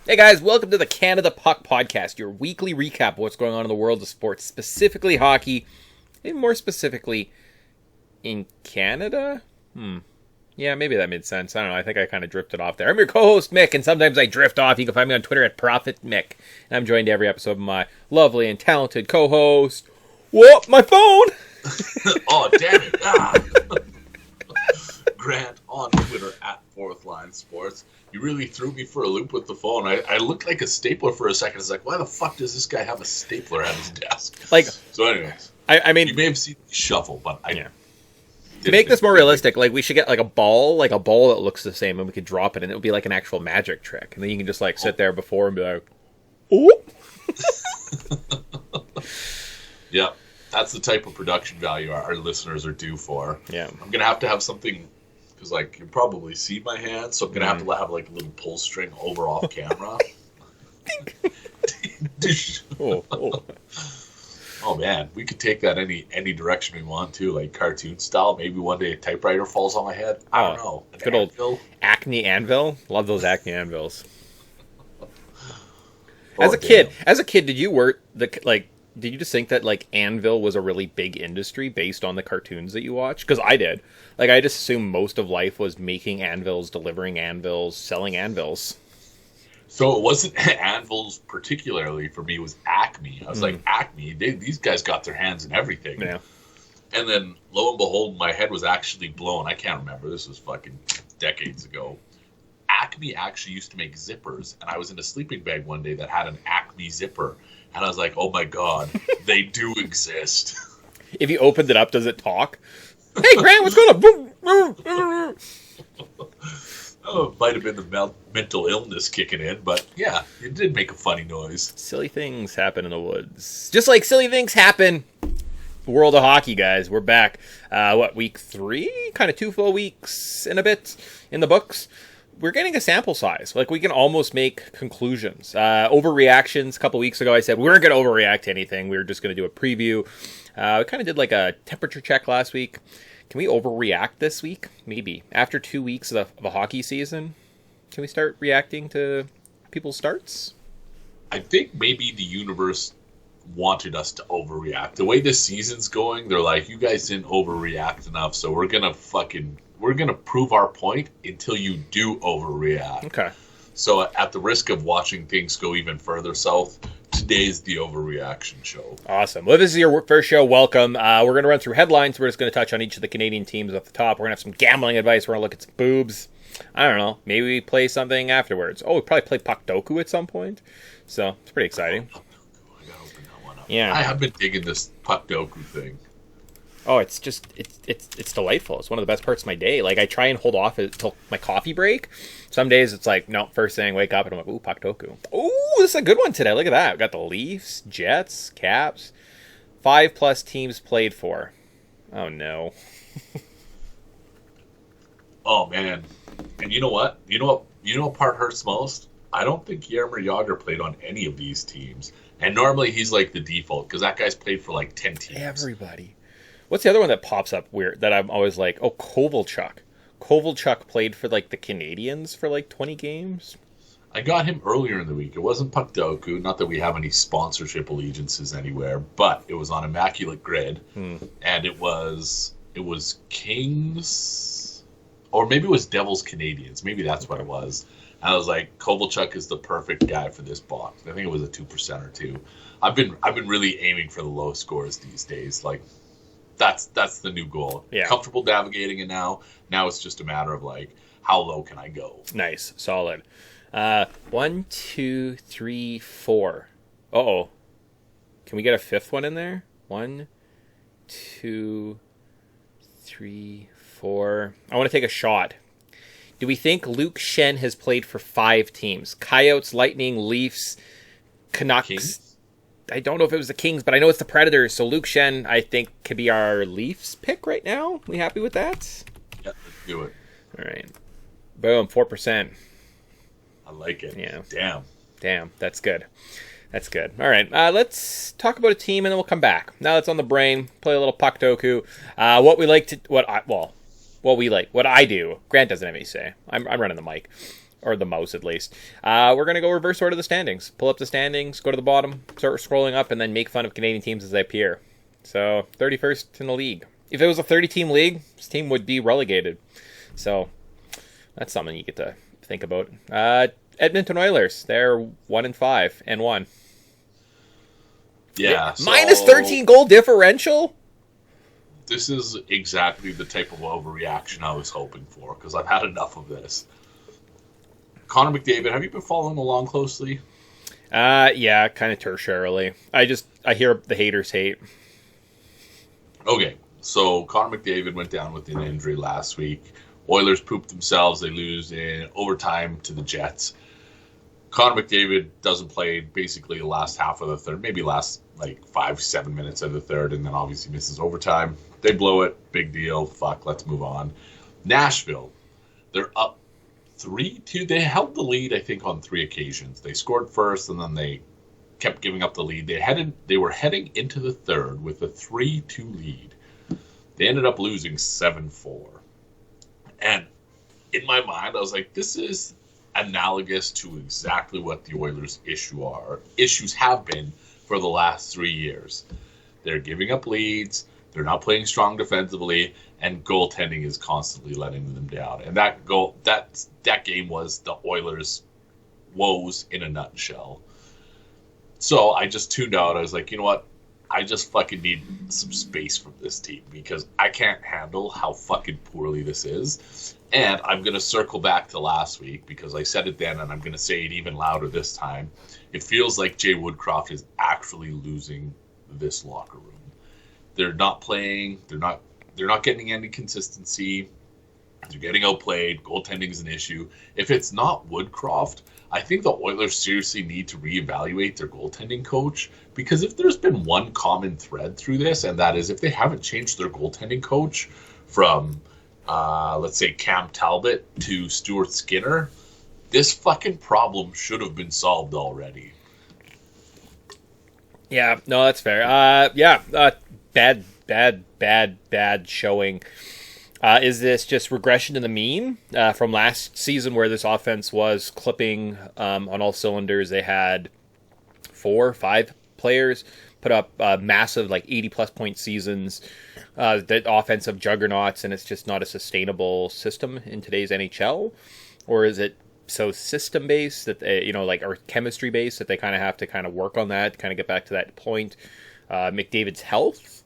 Hey guys, welcome to the Canada Puck Podcast, your weekly recap of what's going on in the world of sports, specifically hockey, and more specifically, in Canada? Yeah, maybe that made sense. I don't know, I think I kind of drifted off there. I'm your co-host, Mick, and sometimes I drift off. You can find me on Twitter at ProfitMick. And I'm joined every episode by my lovely and talented co-host. Whoop, my phone! Oh, damn it. Grant on Twitter at Fourth Line Sports. You really threw me for a loop with the phone. I looked like a stapler for a second. It's like, why the fuck does this guy have a stapler at his desk? Like, so anyways, I mean, you may have seen me shuffle, but to make this more realistic, like we should get like a ball that looks the same, and we could drop it, and it would be like an actual magic trick, and then you can just like sit there before and be like, "Oh." Yeah, that's the type of production value our listeners are due for. Yeah, I'm gonna have to have something. Because, like, you probably see my hand, so I'm going to have to have, like, a little pull string over off camera. Oh, man. We could take that any direction we want, too. Like, cartoon style. Maybe one day a typewriter falls on my head. I don't know. Good old Acme Anvil. Love those Acme Anvils. As a kid, did you work, did you just think that, like, Anvil was a really big industry based on the cartoons that you watched? Because I did. Like, I just assumed most of life was making anvils, delivering anvils, selling anvils. So it wasn't anvils particularly for me. It was Acme. I was like, Acme? These guys got their hands in everything. Yeah. And then, lo and behold, my head was actually blown. I can't remember. This was fucking decades ago. Acme actually used to make zippers. And I was in a sleeping bag one day that had an Acme zipper. And I was like, oh my god, they do exist. If you opened it up, does it talk? Hey, Grant, what's going on? Oh, it might have been the mental illness kicking in, but yeah, it did make a funny noise. Silly things happen in the woods. Just like silly things happen. The world of hockey, guys. We're back. Week 3? Kind of 2 full weeks and a bit in the books. We're getting a sample size. Like, we can almost make conclusions. Overreactions. A couple weeks ago, I said we weren't going to overreact to anything. We were just going to do a preview. We kind of did like a temperature check last week. Can we overreact this week? Maybe. After 2 weeks of a hockey season, can we start reacting to people's starts? I think maybe the universe wanted us to overreact. The way this season's going, they're like, you guys didn't overreact enough, so we're going to prove our point until you do overreact. Okay. So at the risk of watching things go even further south, today's the overreaction show. Awesome. Well, if this is your first show, welcome. We're going to run through headlines. We're just going to touch on each of the Canadian teams at the top. We're going to have some gambling advice. We're going to look at some boobs. I don't know. Maybe we play something afterwards. Oh, we'll probably play Puck Doku at some point. So it's pretty exciting. I got to open that one up. Yeah. I have been digging this Puck Doku thing. Oh, it's just, it's delightful. It's one of the best parts of my day. Like, I try and hold off until my coffee break. Some days it's like, no, first thing, wake up, and I'm like, ooh, Puck Doku. Ooh, this is a good one today. Look at that. We've got the Leafs, Jets, Caps. 5+ teams played for. Oh, no. Oh, man. And you know what? You know what part hurts most? I don't think Jaromir Jagr played on any of these teams. And normally he's like the default, because that guy's played for like 10 teams. Everybody. What's the other one that pops up weird that I'm always like, oh, Kovalchuk. Kovalchuk played for, like, the Canadians for, like, 20 games? I got him earlier in the week. It wasn't Puck Doku. Not that we have any sponsorship allegiances anywhere, but it was on Immaculate Grid. And it was Kings, or maybe it was Devils Canadians. Maybe that's what it was. And I was like, Kovalchuk is the perfect guy for this box. I think it was a 2% or 2. I've been really aiming for the low scores these days. Like, that's the new goal. Yeah. Comfortable navigating it now. Now it's just a matter of, like, how low can I go? Nice. Solid. 1, 2, 3, 4. Uh-oh. Can we get a fifth one in there? 1, 2, 3, 4. I want to take a shot. Do we think Luke Schenn has played for 5 teams? Coyotes, Lightning, Leafs, Canucks. Kings? I don't know if it was the Kings, but I know it's the Predators. So Luke Schenn, I think, could be our Leafs pick right now. We happy with that? Yeah, let's do it. All right. Boom, 4%. I like it. Yeah. Damn. That's good. All right. Let's talk about a team, and then we'll come back. Now that's on the brain. Play a little Puck Doku. What I do. Grant doesn't have any say. I'm running the mic. or the mouse at least. We're going to go reverse order the standings. Pull up the standings, go to the bottom, start scrolling up, and then make fun of Canadian teams as they appear. So, 31st in the league. If it was a 30-team league, this team would be relegated. So, that's something you get to think about. Edmonton Oilers, they're 1-5 and 1. Yeah. Minus 13 goal differential? This is exactly the type of overreaction I was hoping for, because I've had enough of this. Connor McDavid, have you been following along closely? Yeah, kind of tertiarily. I hear the haters hate. Okay, so Connor McDavid went down with an injury last week. Oilers pooped themselves. They lose in overtime to the Jets. Connor McDavid doesn't play basically the last half of the third, maybe last like 5-7 minutes of the third, and then obviously misses overtime. They blow it. Big deal. Fuck, let's move on. Nashville, they're up 3-2. They held the lead, I think, on 3 occasions. They scored first, and then they kept giving up the lead. They were heading into the third with a 3-2 lead. They ended up losing 7-4. And in my mind, I was like, this is analogous to exactly what the Oilers' issues have been for the last 3 years. They're giving up leads, they're not playing strong defensively, and goaltending is constantly letting them down. And that game was the Oilers' woes in a nutshell. So I just tuned out. I was like, you know what? I just fucking need some space from this team because I can't handle how fucking poorly this is. And I'm going to circle back to last week because I said it then and I'm going to say it even louder this time. It feels like Jay Woodcroft is actually losing this locker room. They're not playing. They're not getting any consistency. They're getting outplayed. Goaltending is an issue. If it's not Woodcroft, I think the Oilers seriously need to reevaluate their goaltending coach, because if there's been one common thread through this, and that is if they haven't changed their goaltending coach from, let's say, Cam Talbot to Stuart Skinner, this fucking problem should have been solved already. Yeah, no, that's fair. Bad showing. Is this just regression to the mean from last season where this offense was clipping on all cylinders? They had 4 or 5 players put up massive 80-plus point seasons, the offensive juggernauts, and it's just not a sustainable system in today's NHL? Or is it so system-based that they, or chemistry-based that they kind of have to kind of work on that, kind of get back to that point? McDavid's health?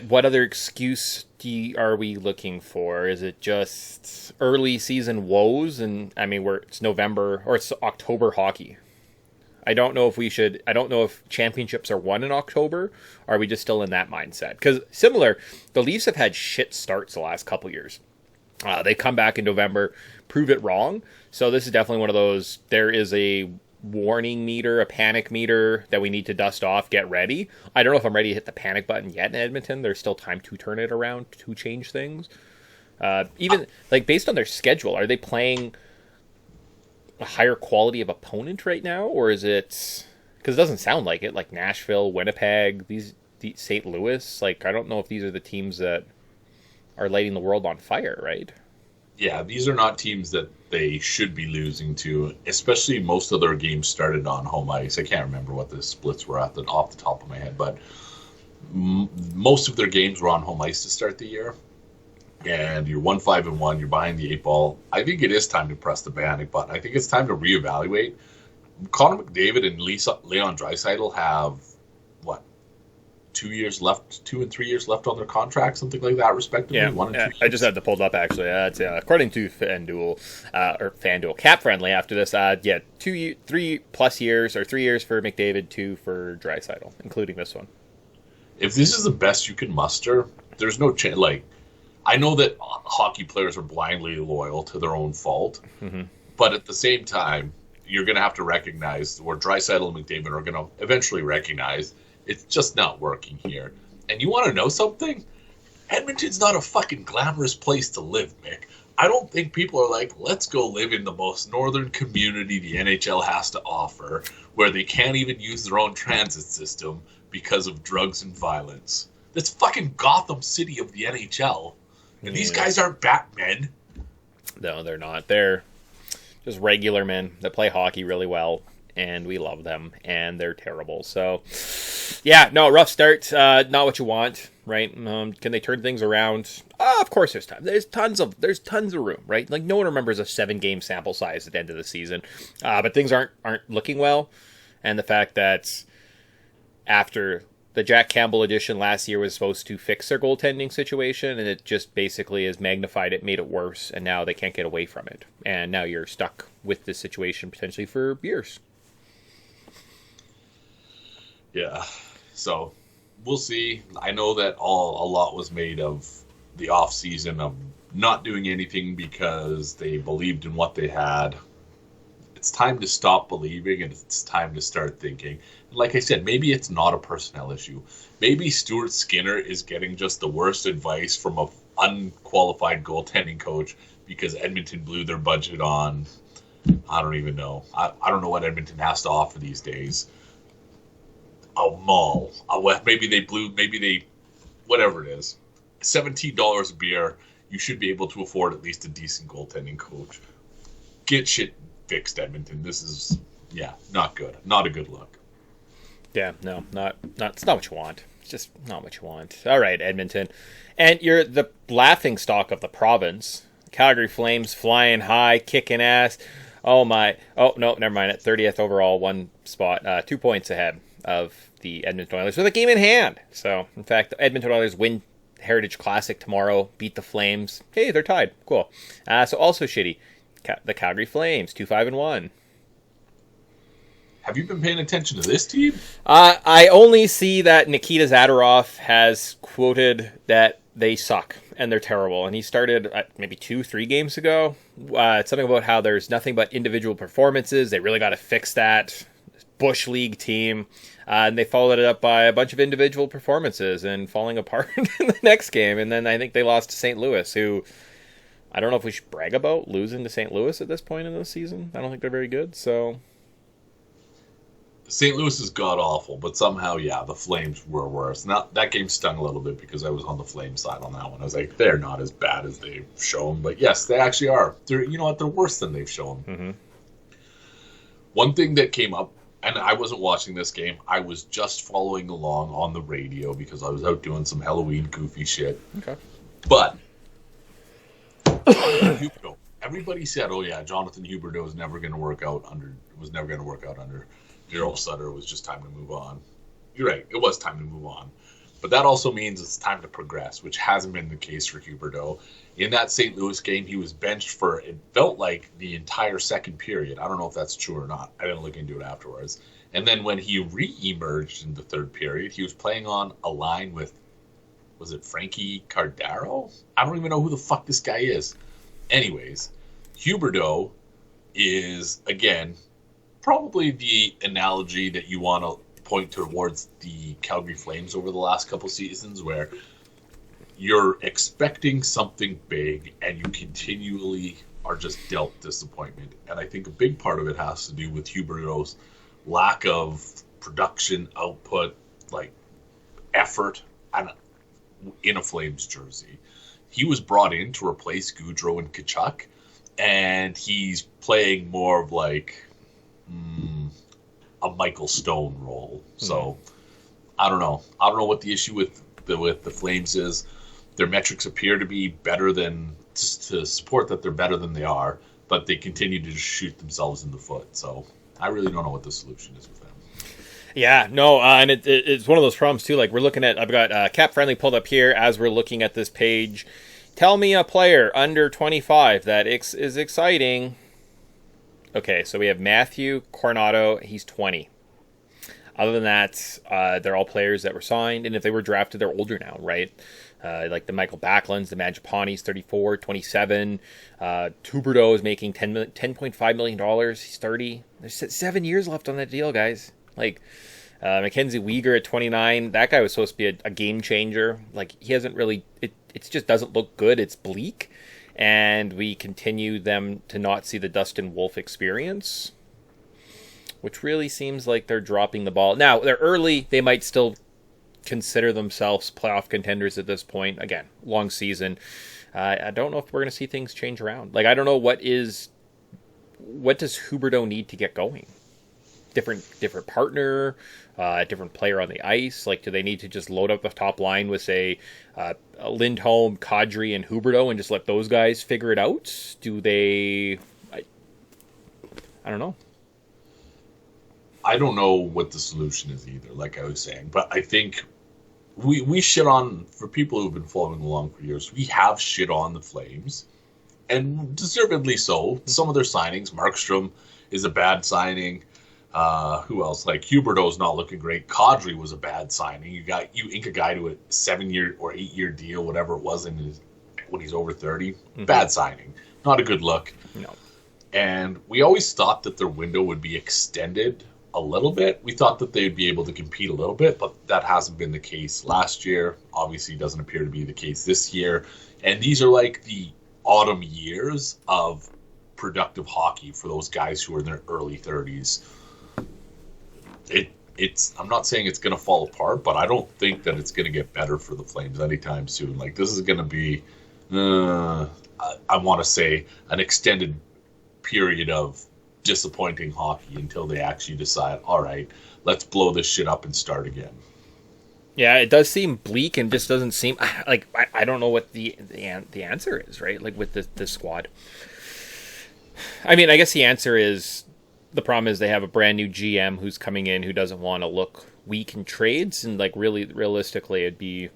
What other excuse are we looking for? Is it just early season woes? And I mean, it's November or it's October hockey. I don't know if championships are won in October. Or are we just still in that mindset? Because the Leafs have had shit starts the last couple years. They come back in November, prove it wrong. So this is definitely one of those. There is a warning meter, a panic meter that we need to dust off, get ready. I don't know if I'm ready to hit the panic button yet in Edmonton. There's still time to turn it around, to change things. Even based on their schedule, are they playing a higher quality of opponent right now? Or is it, because it doesn't sound like it, like Nashville, Winnipeg, these St. Louis, I don't know if these are the teams that are lighting the world on fire, right? Yeah, these are not teams that they should be losing to, especially most of their games started on home ice. I can't remember what the splits were off the top of my head, but most of their games were on home ice to start the year. And you're 1-5-1, you're behind the 8 ball. I think it is time to press the panic button. I think it's time to reevaluate. Connor McDavid and Leon Draisaitl have, 2 and 3 years left on their contract, something like that, respectively. Yeah, 1 and 2 years. I just had to pull it up, actually. That's according to FanDuel Cap Friendly after this. 3+ years, or 3 years for McDavid, 2 for Draisaitl, including this one. If this is the best you can muster, there's no chance. I know that hockey players are blindly loyal to their own fault, but at the same time, you're going to have to recognize, or Draisaitl and McDavid are going to eventually recognize, it's just not working here. And you want to know something? Edmonton's not a fucking glamorous place to live, Mick. I don't think people are like, let's go live in the most northern community the NHL has to offer, where they can't even use their own transit system because of drugs and violence. That's fucking Gotham City of the NHL. And these guys aren't Batmen. No, they're not. They're just regular men that play hockey really well, and we love them, and they're terrible. So, yeah, no, rough start. Not what you want, right? Can they turn things around? Of course, there's time. There's tons of room, right? Like no one remembers a 7-game sample size at the end of the season, but things aren't looking well, and the fact that after the Jack Campbell edition last year was supposed to fix their goaltending situation, and it just basically has magnified it, made it worse, and now they can't get away from it. And now you're stuck with this situation potentially for years. Yeah, so we'll see. I know that a lot was made of the off season of not doing anything because they believed in what they had. It's time to stop believing, and it's time to start thinking. Like I said, maybe it's not a personnel issue. Maybe Stuart Skinner is getting just the worst advice from an unqualified goaltending coach because Edmonton blew their budget on, I don't even know. I don't know what Edmonton has to offer these days. A mall. Whatever it is. $17 a beer. You should be able to afford at least a decent goaltending coach. Get shit fixed, Edmonton. This is, not good. Not a good look. Yeah, no, it's not what you want. It's just not what you want. All right, Edmonton. And you're the laughing stock of the province. Calgary Flames flying high, kicking ass. Oh, my. Oh, no, never mind. At 30th overall, 1 spot, 2 points ahead of the Edmonton Oilers with a game in hand. So, in fact, the Edmonton Oilers win Heritage Classic tomorrow, beat the Flames. Hey, they're tied. Cool. So, also shitty. The Calgary Flames, 2-5-1. Have you been paying attention to this team? I only see that Nikita Zadorov has quoted that they suck and they're terrible. And he started maybe 2-3 games ago. Something about how there's nothing but individual performances. They really got to fix that. Bush League team. And they followed it up by a bunch of individual performances and falling apart in the next game. And then I think they lost to St. Louis, who I don't know if we should brag about losing to St. Louis at this point in the season. I don't think they're very good, so... St. Louis is god-awful, but somehow, the Flames were worse. Now, that game stung a little bit because I was on the Flames side on that one. I was like, they're not as bad as they've shown, but yes, they actually are. They're worse than they've shown. Mm-hmm. One thing that came up, and I wasn't watching this game, I was just following along on the radio because I was out doing some Halloween goofy shit. Okay. But everybody said, Jonathan Huberdeau was never going to work out under Daryl Sutter. It was just time to move on. You're right. It was time to move on. But that also means it's time to progress, which hasn't been the case for Huberdeau. In that St. Louis game, he was benched for, it felt like, the entire second period. I don't know if that's true or not. I didn't look into it afterwards. And then when he re-emerged in the third period, he was playing on a line with, was it Frankie Cardaro? I don't even know who the fuck this guy is. Anyways, Huberdeau is, again, probably the analogy that you want to point towards the Calgary Flames over the last couple seasons, where you're expecting something big and you continually are just dealt disappointment. And I think a big part of it has to do with Huberdeau's lack of production output, like effort, and in a Flames jersey. He was brought in to replace Gaudreau and Tkachuk, and he's playing more of like a Michael Stone role. So I don't know what the issue with the Flames is. Their metrics appear to be better than to support that they're better than they are, but they continue to just shoot themselves in the foot. So I really don't know what the solution is with them. Yeah, no, and it's one of those problems too. Like we're looking at, I've got Cap Friendly pulled up here as we're looking at this page. Tell me a player under 25 that is exciting. Okay, so we have Matthew Coronado. He's 20. Other than that, they're all players that were signed, and if they were drafted, they're older now, right? Like the Michael Backlunds, the Mangiapanis, 34, 27. Huberdeau is making $10.5 million. He's 30. There's 7 years left on that deal, guys. Like, Mackenzie Weegar at 29. That guy was supposed to be a game changer. Like, he hasn't really... It just doesn't look good. It's bleak. And we continue them to not see the Dustin Wolf experience, which really seems like they're dropping the ball. Now, they're early. They might still consider themselves playoff contenders at this point. Again, long season. I don't know if we're going to see things change around. Like, I don't know what does Huberdeau need to get going? Different partner, different player on the ice. Like, do they need to just load up the top line with, say, Lindholm, Kadri, and Huberdeau and just let those guys figure it out? Do they... I don't know. I don't know what the solution is either, like I was saying. But I think we shit on, for people who've been following along for years, we have shit on the Flames. And deservedly so. Some of their signings, Markstrom is a bad signing. Who else? Like, Huberdeau's not looking great. Kadri was a bad signing. You ink a guy to a 7-year or 8-year deal, whatever it was, when he's over 30. Mm-hmm. Bad signing. Not a good look. No. And we always thought that their window would be extended a little bit. We thought that they'd be able to compete a little bit, but that hasn't been the case last year. Obviously, doesn't appear to be the case this year. And these are like the autumn years of productive hockey for those guys who are in their early 30s. I'm not saying it's going to fall apart, but I don't think that it's going to get better for the Flames anytime soon. Like, this is going to be, I want to say, an extended period of disappointing hockey until they actually decide, all right, let's blow this shit up and start again. Yeah, it does seem bleak and just doesn't seem like I don't know what the answer is, right? Like, with this squad. I mean, I guess the answer is, the problem is they have a brand new GM who's coming in who doesn't want to look weak in trades, and like, really realistically, it'd be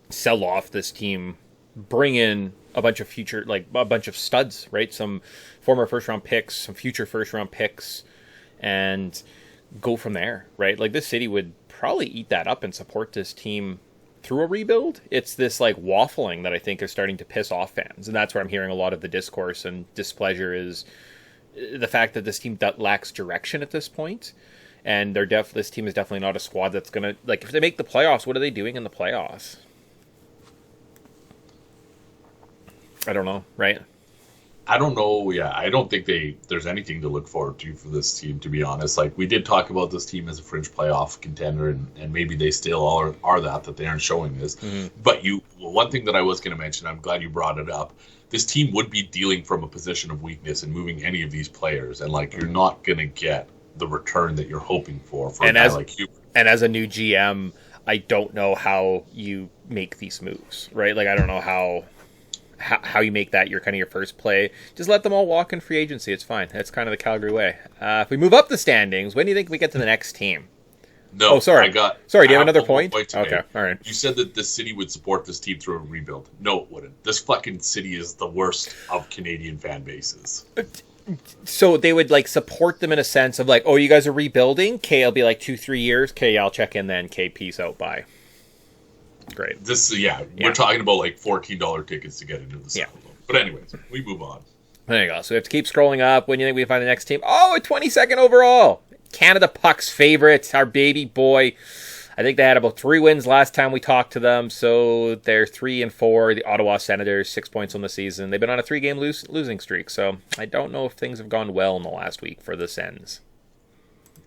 sell off this team, bring in a bunch of studs, right? Some former first round picks, some future first round picks, and go from there, right? Like, this city would probably eat that up and support this team through a rebuild. It's this like waffling that I think is starting to piss off fans, and that's where I'm hearing a lot of the discourse and displeasure is the fact that this team lacks direction at this point, and this team is definitely not a squad that's gonna, like, if they make the playoffs, what are they doing in the playoffs? I don't know, right? I don't know. Yeah, I don't think there's anything to look forward to for this team, to be honest. Like, we did talk about this team as a fringe playoff contender, and maybe they still are that they aren't showing this. Mm-hmm. But one thing that I was going to mention, I'm glad you brought it up. This team would be dealing from a position of weakness and moving any of these players, and like, you're not going to get the return that you're hoping for a guy like you. And as a new GM, I don't know how you make these moves, right? Like, I don't know how you make that your kind of your first play. Just let them all walk in free agency. It's fine. That's kind of the Calgary way. If we move up the standings, when do you think we get to the next team? No, sorry. Do you have another point? Okay, all right. You said that the city would support this team through a rebuild. No, it wouldn't. This fucking city is the worst of Canadian fan bases. So they would like support them in a sense of like, oh, you guys are rebuilding? Okay, it'll be like 2-3 years. Okay, I'll check in then. Okay, peace out. Bye. Great. We're talking about like $14 tickets to get into the Saddle Dome. But anyways, we move on. There you go. So we have to keep scrolling up. When do you think we find the next team? Oh, a 22nd overall. Canada Puck's favorites, our baby boy. I think they had about 3 wins last time we talked to them, so they're 3-4. The Ottawa Senators, 6 points on the season. They've been on a 3-game losing streak, so I don't know if things have gone well in the last week for the Sens.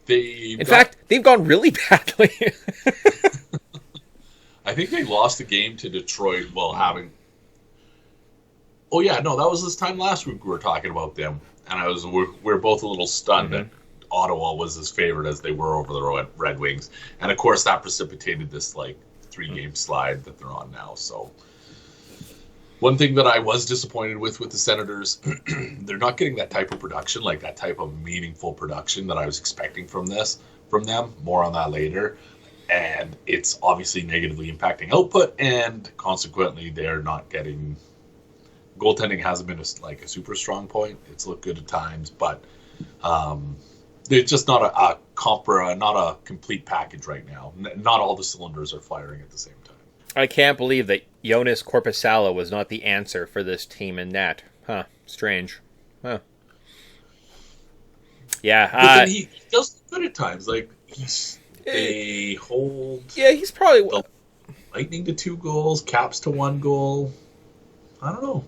In fact, they've gone really badly. I think they lost a game to Detroit while having... Oh, yeah, no, that was this time last week we were talking about them, and we're both a little stunned that Ottawa was as favored as they were over the Red Wings. And, of course, that precipitated this, 3-game slide that they're on now. So, one thing that I was disappointed with the Senators, they're not getting that type of production, like that type of meaningful production that I was expecting from them. More on that later. And it's obviously negatively impacting output, and consequently, they're not getting... Goaltending hasn't been a super strong point. It's looked good at times, but... it's just not a complete package right now. Not all the cylinders are firing at the same time. I can't believe that Jonas Korpisalo was not the answer for this team in net. Huh. Strange. Huh. Yeah. But then he does good at times. They hold... Yeah, he's probably... The Lightning to 2 goals, Caps to 1 goal. I don't know.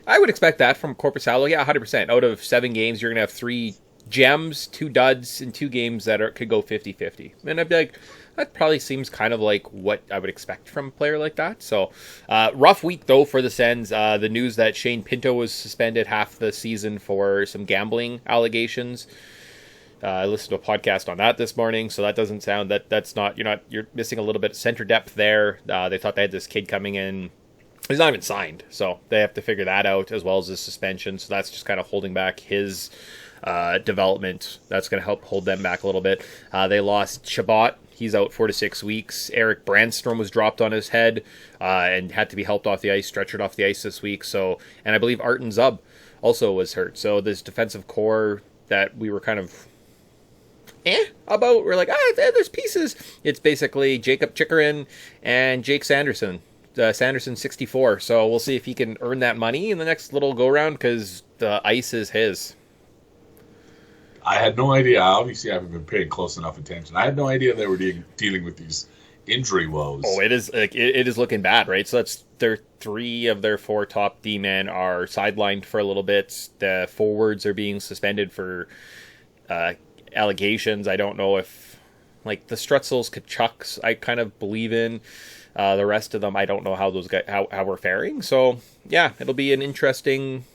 I would expect that from Korpisalo. Yeah, 100%. Out of 7 games, you're going to have 3 gems, 2 duds, and 2 games that could go 50-50. And I'd be like, That probably seems kind of like what I would expect from a player like that. So, rough week, though, for the Sens. The news that Shane Pinto was suspended half the season for some gambling allegations. I listened to a podcast on that this morning, so that doesn't sound you're missing a little bit of center depth there. They thought they had this kid coming in. He's not even signed, so they have to figure that out as well as his suspension. So that's just kind of holding back his development. That's going to help hold them back a little bit. They lost Chabot. He's out 4 to 6 weeks. Eric Brandstrom was dropped on his head and had to be helped off the ice, stretchered off the ice this week. So, and I believe Arten Zub also was hurt. So this defensive core that we were kind of about, we're like, there's pieces. It's basically Jacob Chikrin and Jake Sanderson. Sanderson 64. So we'll see if he can earn that money in the next little go round because the ice is his. I had no idea. Obviously, I haven't been paying close enough attention. I had no idea they were dealing with these injury woes. Oh, it is looking bad, right? So that's their 3 of their 4 top D men are sidelined for a little bit. The forwards are being suspended for allegations. I don't know if, like, the Strutzels, Kachucks, I kind of believe in. The rest of them, I don't know how those guys how we're faring. So yeah, it'll be an interesting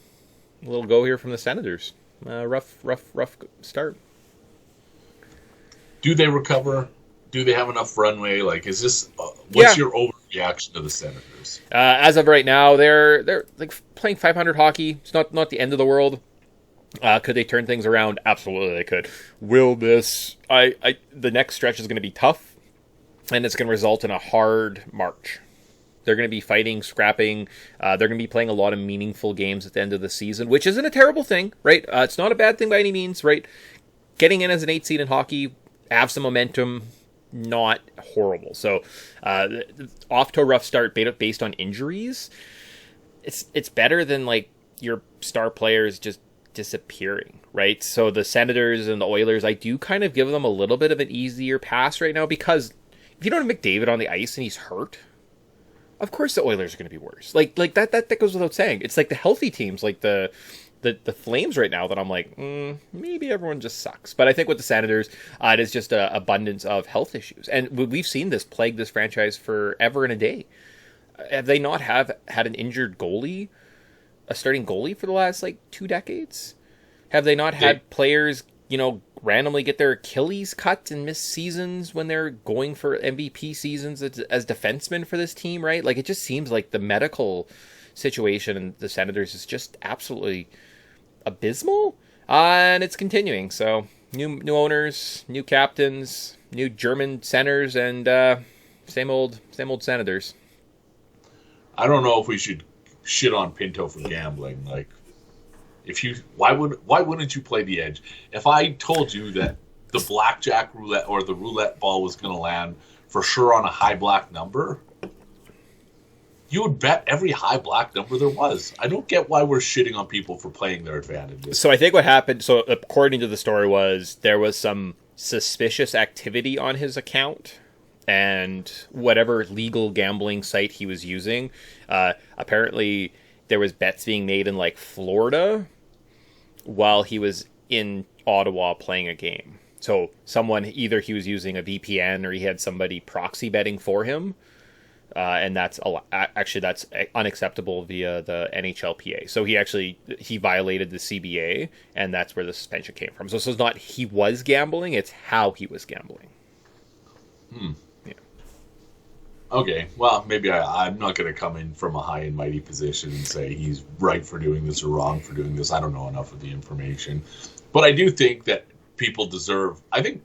little go here from the Senators. Rough start. Do they recover? Do they have enough runway? Like, is this what's your overreaction to the Senators? As of right now, they're like playing 500 hockey. It's not the end of the world. Could they turn things around? Absolutely, they could. Will this? The next stretch is going to be tough, and it's going to result in a hard March. They're going to be fighting, scrapping. They're going to be playing a lot of meaningful games at the end of the season, which isn't a terrible thing, right? It's not a bad thing by any means, right? Getting in as an 8 seed in hockey, have some momentum, not horrible. So off to a rough start based on injuries. It's better than like your star players just disappearing, right? So the Senators and the Oilers, I do kind of give them a little bit of an easier pass right now because if you don't have McDavid on the ice and he's hurt, of course the Oilers are going to be worse. Like that goes without saying. It's like the healthy teams, like the Flames right now that I'm like, maybe everyone just sucks. But I think with the Senators, it is just an abundance of health issues. And we've seen this plague this franchise forever and a day. Have they not had an injured goalie, a starting goalie for the last, 2 decades? Have they not had players, randomly get their Achilles cut and miss seasons when they're going for MVP seasons as defensemen for this team, right? Like, it just seems like the medical situation in the Senators is just absolutely abysmal, and it's continuing. So new owners, new captains, new German centers, and same old Senators. I don't know if we should shit on Pinto for gambling. Like, why wouldn't you play the edge? If I told you that the blackjack roulette or the roulette ball was going to land for sure on a high black number, you would bet every high black number there was. I don't get why we're shitting on people for playing their advantages. So I think what happened, so according to the story, was there was some suspicious activity on his account, and whatever legal gambling site he was using, apparently there was bets being made in Florida while he was in Ottawa playing a game. So either he was using a VPN or he had somebody proxy betting for him. And that's unacceptable via the NHLPA. So he violated the CBA, and that's where the suspension came from. So it's not he was gambling; it's how he was gambling. Yeah. Okay. Well, maybe I'm not going to come in from a high and mighty position and say he's right for doing this or wrong for doing this. I don't know enough of the information, but I do think that people deserve. I think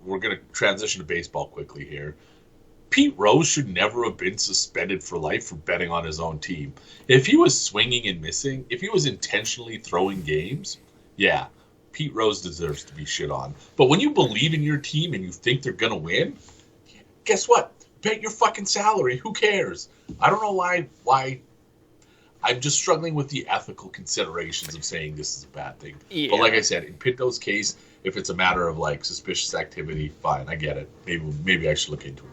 we're going to transition to baseball quickly here. Pete Rose should never have been suspended for life for betting on his own team. If he was swinging and missing, if he was intentionally throwing games, yeah, Pete Rose deserves to be shit on. But when you believe in your team and you think they're going to win, guess what? Bet your fucking salary. Who cares? I don't know why. I'm just struggling with the ethical considerations of saying this is a bad thing. Yeah. But like I said, in Pinto's case, if it's a matter of suspicious activity, fine, I get it. Maybe I should look into it.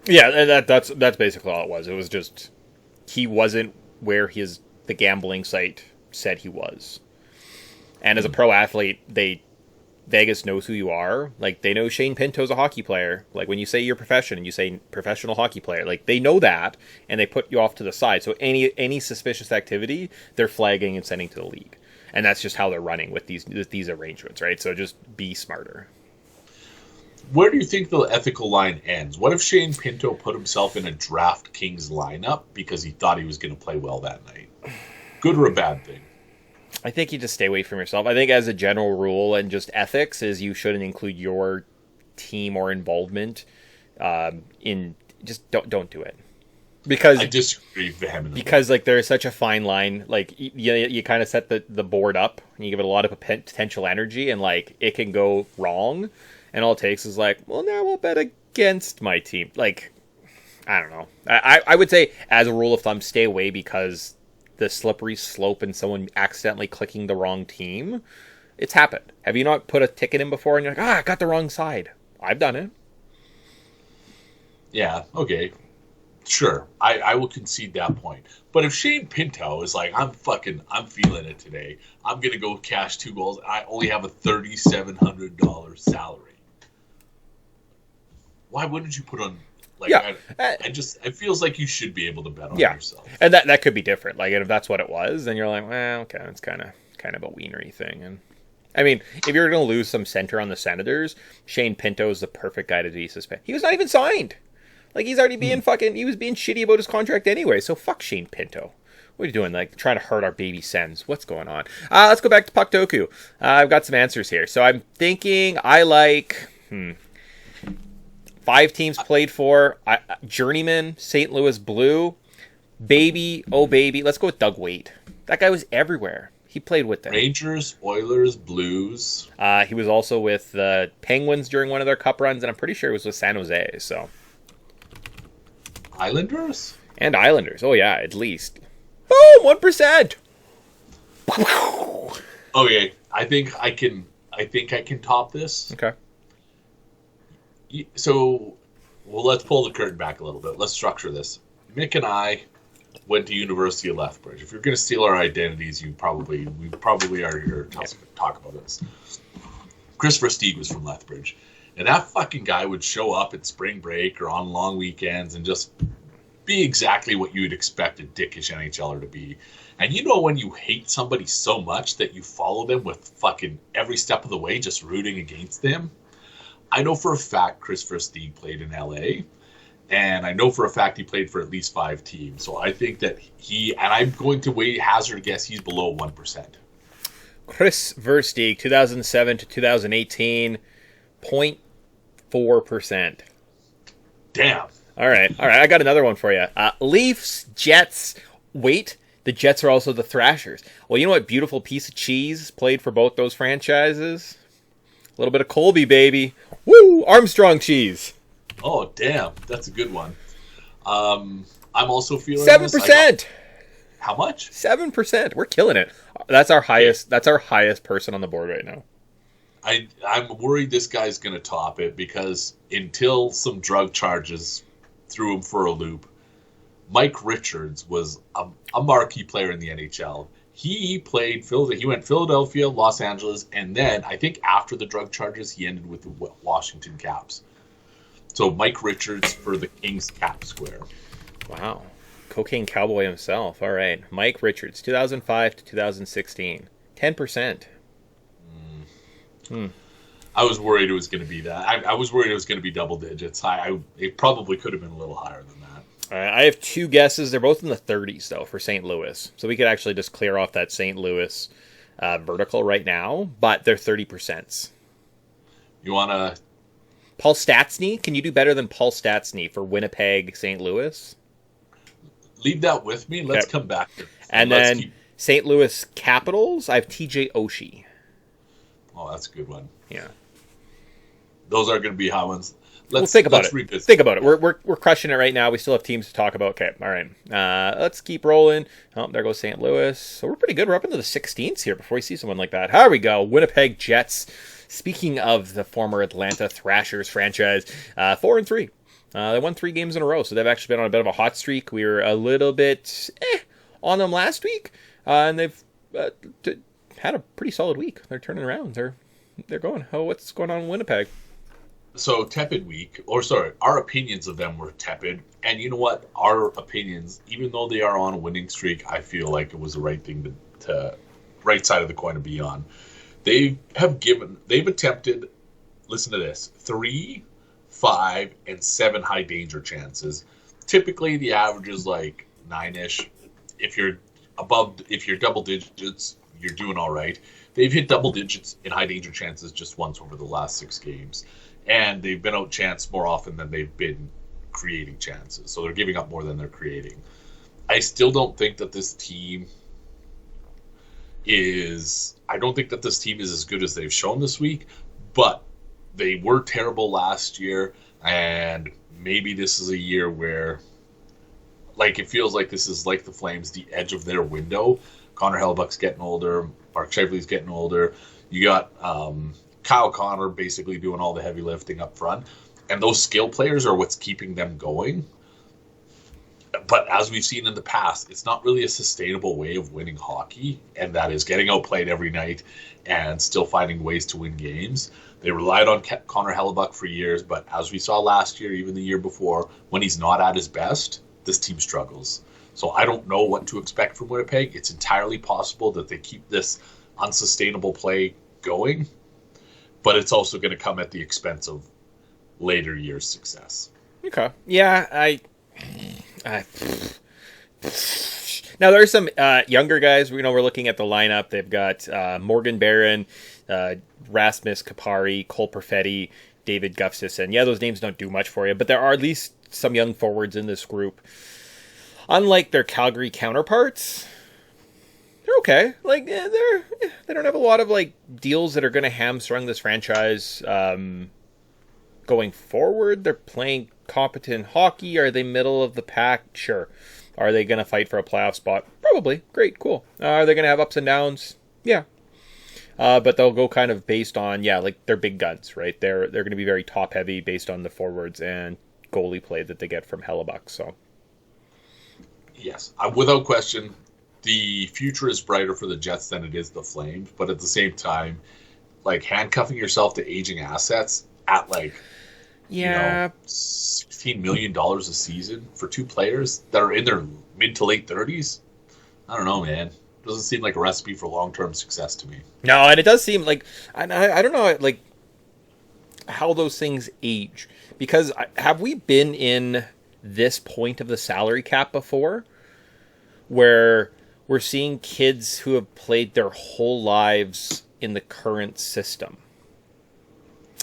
Yeah, and that's basically all it was. It was just he wasn't where the gambling site said he was. And as a pro athlete, they Vegas knows who you are. Like, they know Shane Pinto's a hockey player. Like, when you say your profession and you say professional hockey player, like, they know that, and they put you off to the side. So any suspicious activity, they're flagging and sending to the league. And that's just how they're running with these arrangements, right? So just be smarter. Where do you think the ethical line ends? What if Shane Pinto put himself in a DraftKings lineup because he thought he was going to play well that night? Good or a bad thing? I think you just stay away from yourself. I think as a general rule and just ethics is you shouldn't include your team or involvement in. Just don't do it. Because I disagree vehemently. Because like there is such a fine line. Like you kind of set the board up and you give it a lot of potential energy, and like it can go wrong. And all it takes is like, well, now we'll bet against my team. Like, I don't know. I would say as a rule of thumb, stay away because the slippery slope and someone accidentally clicking the wrong team, it's happened. Have you not put a ticket in before and you're like, I got the wrong side? I've done it. Yeah, okay. Sure. I will concede that point. But if Shane Pinto is like, I'm feeling it today. I'm going to go cash 2 goals. I only have a $3,700 salary. Why wouldn't you put on... Like, yeah, it feels like you should be able to bet on yourself. And that could be different. Like, if that's what it was, then you're like, well, okay, it's kind of a wienery thing. And I mean, if you're going to lose some center on the Senators, Shane Pinto is the perfect guy to be suspended. He was not even signed. Like, he's already being he was being shitty about his contract anyway. So fuck Shane Pinto. What are you doing? Like, trying to hurt our baby Sens? What's going on? Let's go back to Puck Doku. I've got some answers here. So I'm thinking I like 5 teams played for. Journeyman, St. Louis Blue, baby, oh baby. Let's go with Doug Weight. That guy was everywhere. He played with them. Rangers, Oilers, Blues. He was also with the Penguins during one of their cup runs, and I'm pretty sure he was with San Jose. So Islanders? And Islanders. Oh yeah, at least. Boom, 1%. Okay, I think I can top this. Okay. So, let's pull the curtain back a little bit. Let's structure this. Mick and I went to University of Lethbridge. If you're going to steal our identities, we probably are here to talk about this. Chris Versteeg was from Lethbridge, and that fucking guy would show up at spring break or on long weekends and just be exactly what you would expect a dickish NHLer to be. And you know when you hate somebody so much that you follow them with fucking every step of the way, just rooting against them? I know for a fact Chris Versteeg played in LA, and I know for a fact he played for at least 5 teams. So I think that I'm going to hazard a guess he's below 1%. Chris Versteeg, 2007 to 2018, 0.4%. Damn. All right. I got another one for you. Leafs, Jets. Wait, the Jets are also the Thrashers. Well, you know what beautiful piece of cheese played for both those franchises? A little bit of Colby, baby. Woo! Armstrong cheese. Oh, damn. That's a good one. I'm also feeling 7%. How much? 7%. We're killing it. That's our highest. That's our highest person on the board right now. I'm worried this guy's going to top it because until some drug charges threw him for a loop, Mike Richards was a marquee player in the NHL. He went Philadelphia, Los Angeles, and then I think after the drug charges, he ended with the Washington Caps. So Mike Richards for the Kings cap square. Wow. Cocaine cowboy himself. All right. Mike Richards, 2005 to 2016. 10%. I was worried it was going to be that. I was worried it was going to be double digits. It probably could have been a little higher than that. All right, I have 2 guesses. They're both in the 30s, though, for St. Louis. So we could actually just clear off that St. Louis vertical right now, but they're 30%. You want to... Paul Stastny? Can you do better than Paul Stastny for Winnipeg, St. Louis? Leave that with me. Let's come back to it. And then St. Louis Capitals, I have TJ Oshie. Oh, that's a good one. Yeah. Those are going to be high ones. Let's think about it. Think about it. We're crushing it right now. We still have teams to talk about. Okay, all right. Let's keep rolling. Oh, there goes St. Louis. So we're pretty good. We're up into the 16s here before we see someone like that. Here we go. Winnipeg Jets. Speaking of the former Atlanta Thrashers franchise, 4-3. They won 3 games in a row, so they've actually been on a bit of a hot streak. We were a little bit on them last week, and they've had a pretty solid week. They're turning around. They're they're going. Oh, what's going on in Winnipeg? So tepid week, or sorry, our opinions of them were tepid. And you know what? Our opinions, even though they are on a winning streak, I feel like it was the right thing to right side of the coin to be on. They've attempted, listen to this, 3, 5, and 7 high danger chances. Typically, the average is like 9-ish. If you're double digits, you're doing all right. They've hit double digits in high danger chances just once over the last 6 games. And they've been outchanced more often than they've been creating chances. So they're giving up more than they're creating. I still don't think that this team is as good as they've shown this week, but they were terrible last year, and maybe this is a year where, like, it feels like this is like the Flames, the edge of their window. Connor Hellebuck's getting older. Mark Scheifele's getting older. You got Kyle Connor basically doing all the heavy lifting up front. And those skill players are what's keeping them going. But as we've seen in the past, it's not really a sustainable way of winning hockey. And that is getting outplayed every night and still finding ways to win games. They relied on Connor Hellebuck for years. But as we saw last year, even the year before, when he's not at his best, this team struggles. So I don't know what to expect from Winnipeg. It's entirely possible that they keep this unsustainable play going, but it's also going to come at the expense of later years' success. Okay. Yeah, now there are some younger guys. We're looking at the lineup. They've got Morgan Barron, Rasmus Kapari, Cole Perfetti, David Gustafsson. Yeah, those names don't do much for you, but there are at least some young forwards in this group. Unlike their Calgary counterparts, they're okay. Like, they don't have a lot of like deals that are going to hamstring this franchise going forward. They're playing competent hockey. Are they middle of the pack? Sure. Are they going to fight for a playoff spot? Probably. Great, cool. Are they going to have ups and downs? Yeah. But they'll go kind of based on, like they're big guns, right? They're going to be very top heavy based on the forwards and goalie play that they get from Hellebuck. So. Yes, without question, the future is brighter for the Jets than it is the Flames. But at the same time, like handcuffing yourself to aging assets at $16 million a season for 2 players that are in their mid to late 30s. I don't know, man. Doesn't seem like a recipe for long-term success to me. No, and it does seem like I don't know like how those things age, because have we been in this point of the salary cap before, where we're seeing kids who have played their whole lives in the current system?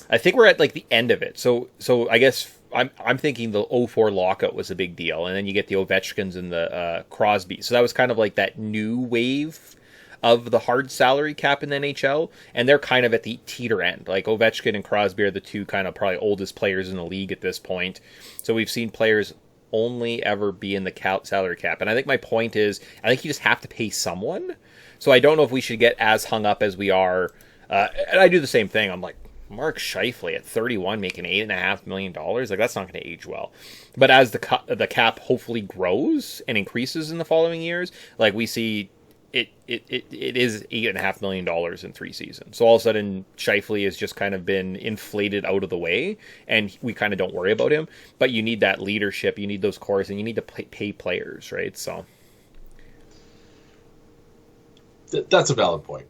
I think we're at like the end of it. So I guess I'm thinking the 04 lockout was a big deal, and then you get the Ovechkins and the Crosby. So that was kind of like that new wave of the hard salary cap in the NHL, and they're kind of at the teeter end. Like Ovechkin and Crosby are the two kind of probably oldest players in the league at this point. So we've seen players only ever be in the salary cap. And I think my point is, I think you just have to pay someone. So I don't know if we should get as hung up as we are. And I do the same thing. I'm like, Mark Scheifele at 31 making $8.5 million. Like, that's not going to age well. But as the cap hopefully grows and increases in the following years, like we see it is $8.5 million in 3 seasons. So all of a sudden, Scheifele has just kind of been inflated out of the way, and we kind of don't worry about him. But you need that leadership, you need those cores, and you need to pay players, right? So that's a valid point.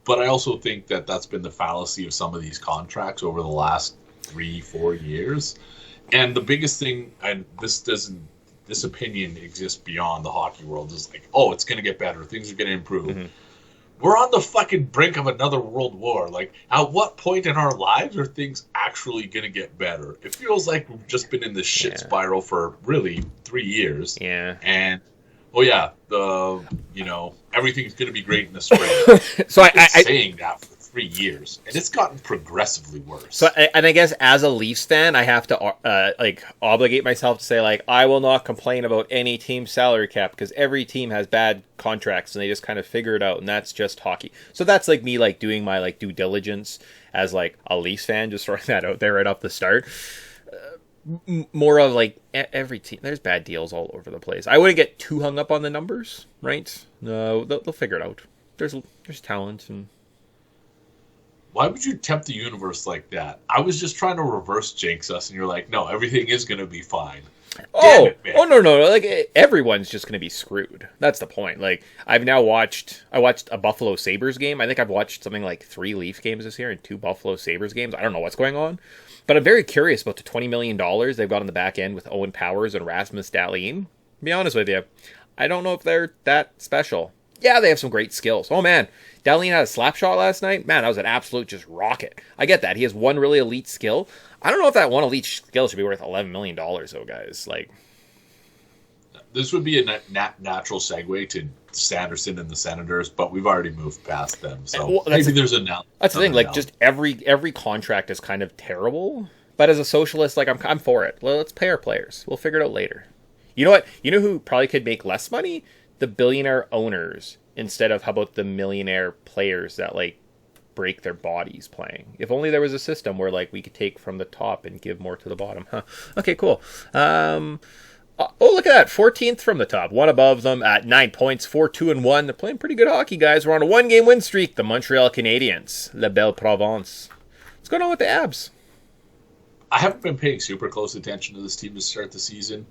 But I also think that that's been the fallacy of some of these contracts over the last 3-4 years. And the biggest thing, and this opinion exists beyond the hockey world, is like, oh, it's going to get better. Things are going to improve. Mm-hmm. We're on the fucking brink of another world war. Like, at what point in our lives are things actually going to get better? It feels like we've just been in this shit spiral for really 3 years. Yeah. And, everything's going to be great in the spring. So I've been saying that for 3 years, and it's gotten progressively worse. So, and I guess as a Leafs fan, I have to obligate myself to say, like, I will not complain about any team's salary cap, because every team has bad contracts and they just kind of figure it out, and that's just hockey. So that's like me like doing my like due diligence as like a Leafs fan, just throwing that out there right off the start. More of like every team, there's bad deals all over the place. I wouldn't get too hung up on the numbers, right? No, they'll figure it out. There's talent and. Why would you tempt the universe like that? I was just trying to reverse jinx us, and you're like, no, everything is going to be fine. Oh, no. Like, everyone's just going to be screwed. That's the point. Like, I watched a Buffalo Sabres game. I think I've watched something like 3 Leaf games this year and 2 Buffalo Sabres games. I don't know what's going on. But I'm very curious about the $20 million they've got on the back end with Owen Powers and Rasmus Dahlin. To be honest with you, I don't know if they're that special. Yeah, they have some great skills. Oh, man. Dahlin had a slap shot last night. Man, that was an absolute just rocket. I get that. He has one really elite skill. I don't know if that one elite skill should be worth $11 million, though, guys. Like, this would be a natural segue to Sanderson and the Senators, but we've already moved past them. So maybe there's a now. That's the thing. Like, just every contract is kind of terrible. But as a socialist, like, I'm for it. Let's pay our players. We'll figure it out later. You know what? You know who probably could make less money? The billionaire owners, instead of, how about the millionaire players that, like, break their bodies playing. If only there was a system where, like, we could take from the top and give more to the bottom. Huh. Okay, cool. Oh, look at that. 14th from the top. One above them at 9 points. 4-2-1. They're playing pretty good hockey, guys. We're on a 1-game win streak. The Montreal Canadiens. La Belle Provence. What's going on with the Abs? I haven't been paying super close attention to this team to start the season.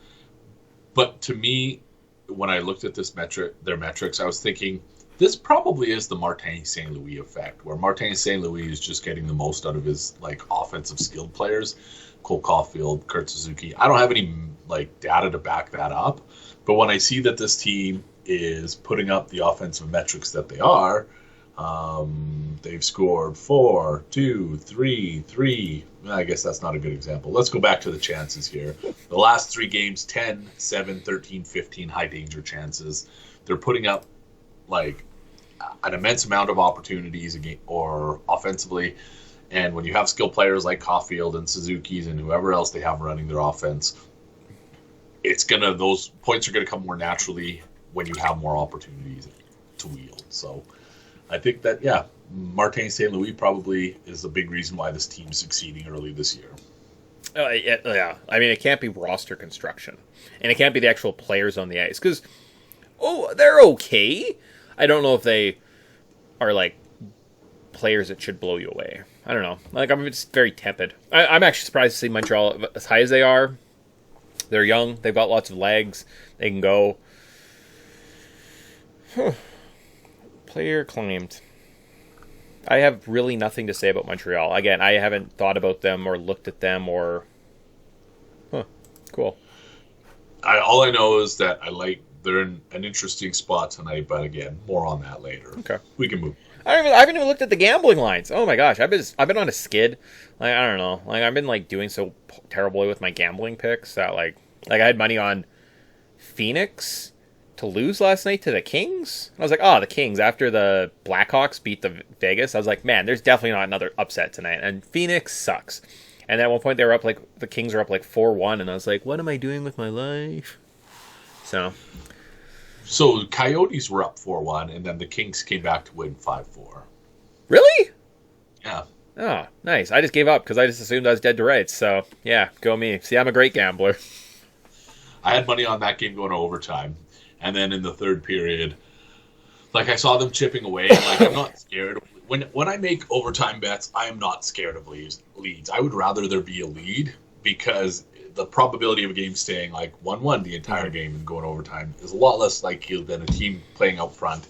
But to me, when I looked at their metrics, I was thinking, this probably is the Martin St. Louis effect, where Martin St. Louis is just getting the most out of his, like, offensive skilled players. Cole Caulfield, Kurt Suzuki. I don't have any, like, data to back that up, but when I see that this team is putting up the offensive metrics that they are, they've scored 4, 2, 3, 3. I guess that's not a good example. Let's go back to the chances here. The last 3 games, 10, 7, 13, 15 high danger chances. They're putting up, like, an immense amount of opportunities or offensively. And when you have skilled players like Caulfield and Suzuki's and whoever else they have running their offense, those points are gonna come more naturally when you have more opportunities to wield. So I think that, yeah, Martin St. Louis probably is the big reason why this team's succeeding early this year. Yeah. I mean, it can't be roster construction. And it can't be the actual players on the ice. Because, they're okay. I don't know if they are, like, players that should blow you away. I don't know. Like, I'm just very tepid. I'm actually surprised to see Montreal as high as they are. They're young. They've got lots of legs. They can go. Player claimed. I have really nothing to say about Montreal. Again, I haven't thought about them or looked at them or... Cool. All I know is that they're in an interesting spot tonight, but again, more on that later. Okay. We can move. I haven't even looked at the gambling lines. Oh my gosh, I've been on a skid. Like, I don't know. Like, I've been, like, doing so terribly with my gambling picks that, like I had money on Phoenix to lose last night to the Kings. I was like, the Kings, after the Blackhawks beat the Vegas, I was like, man, there's definitely not another upset tonight. And Phoenix sucks. And at one point they were up, like, the Kings were up like 4-1, and I was like, what am I doing with my life? So Coyotes were up 4-1, and then the Kings came back to win 5-4. Really? Yeah. Oh, nice. I just gave up because I just assumed I was dead to rights. So, yeah, go me. See, I'm a great gambler. I had money on that game going to overtime. And then in the third period, like, I saw them chipping away. And, like, I'm not scared. When I make overtime bets, I am not scared of leads. I would rather there be a lead, because the probability of a game staying, like, 1-1 the entire game and going overtime is a lot less likely than a team playing up front,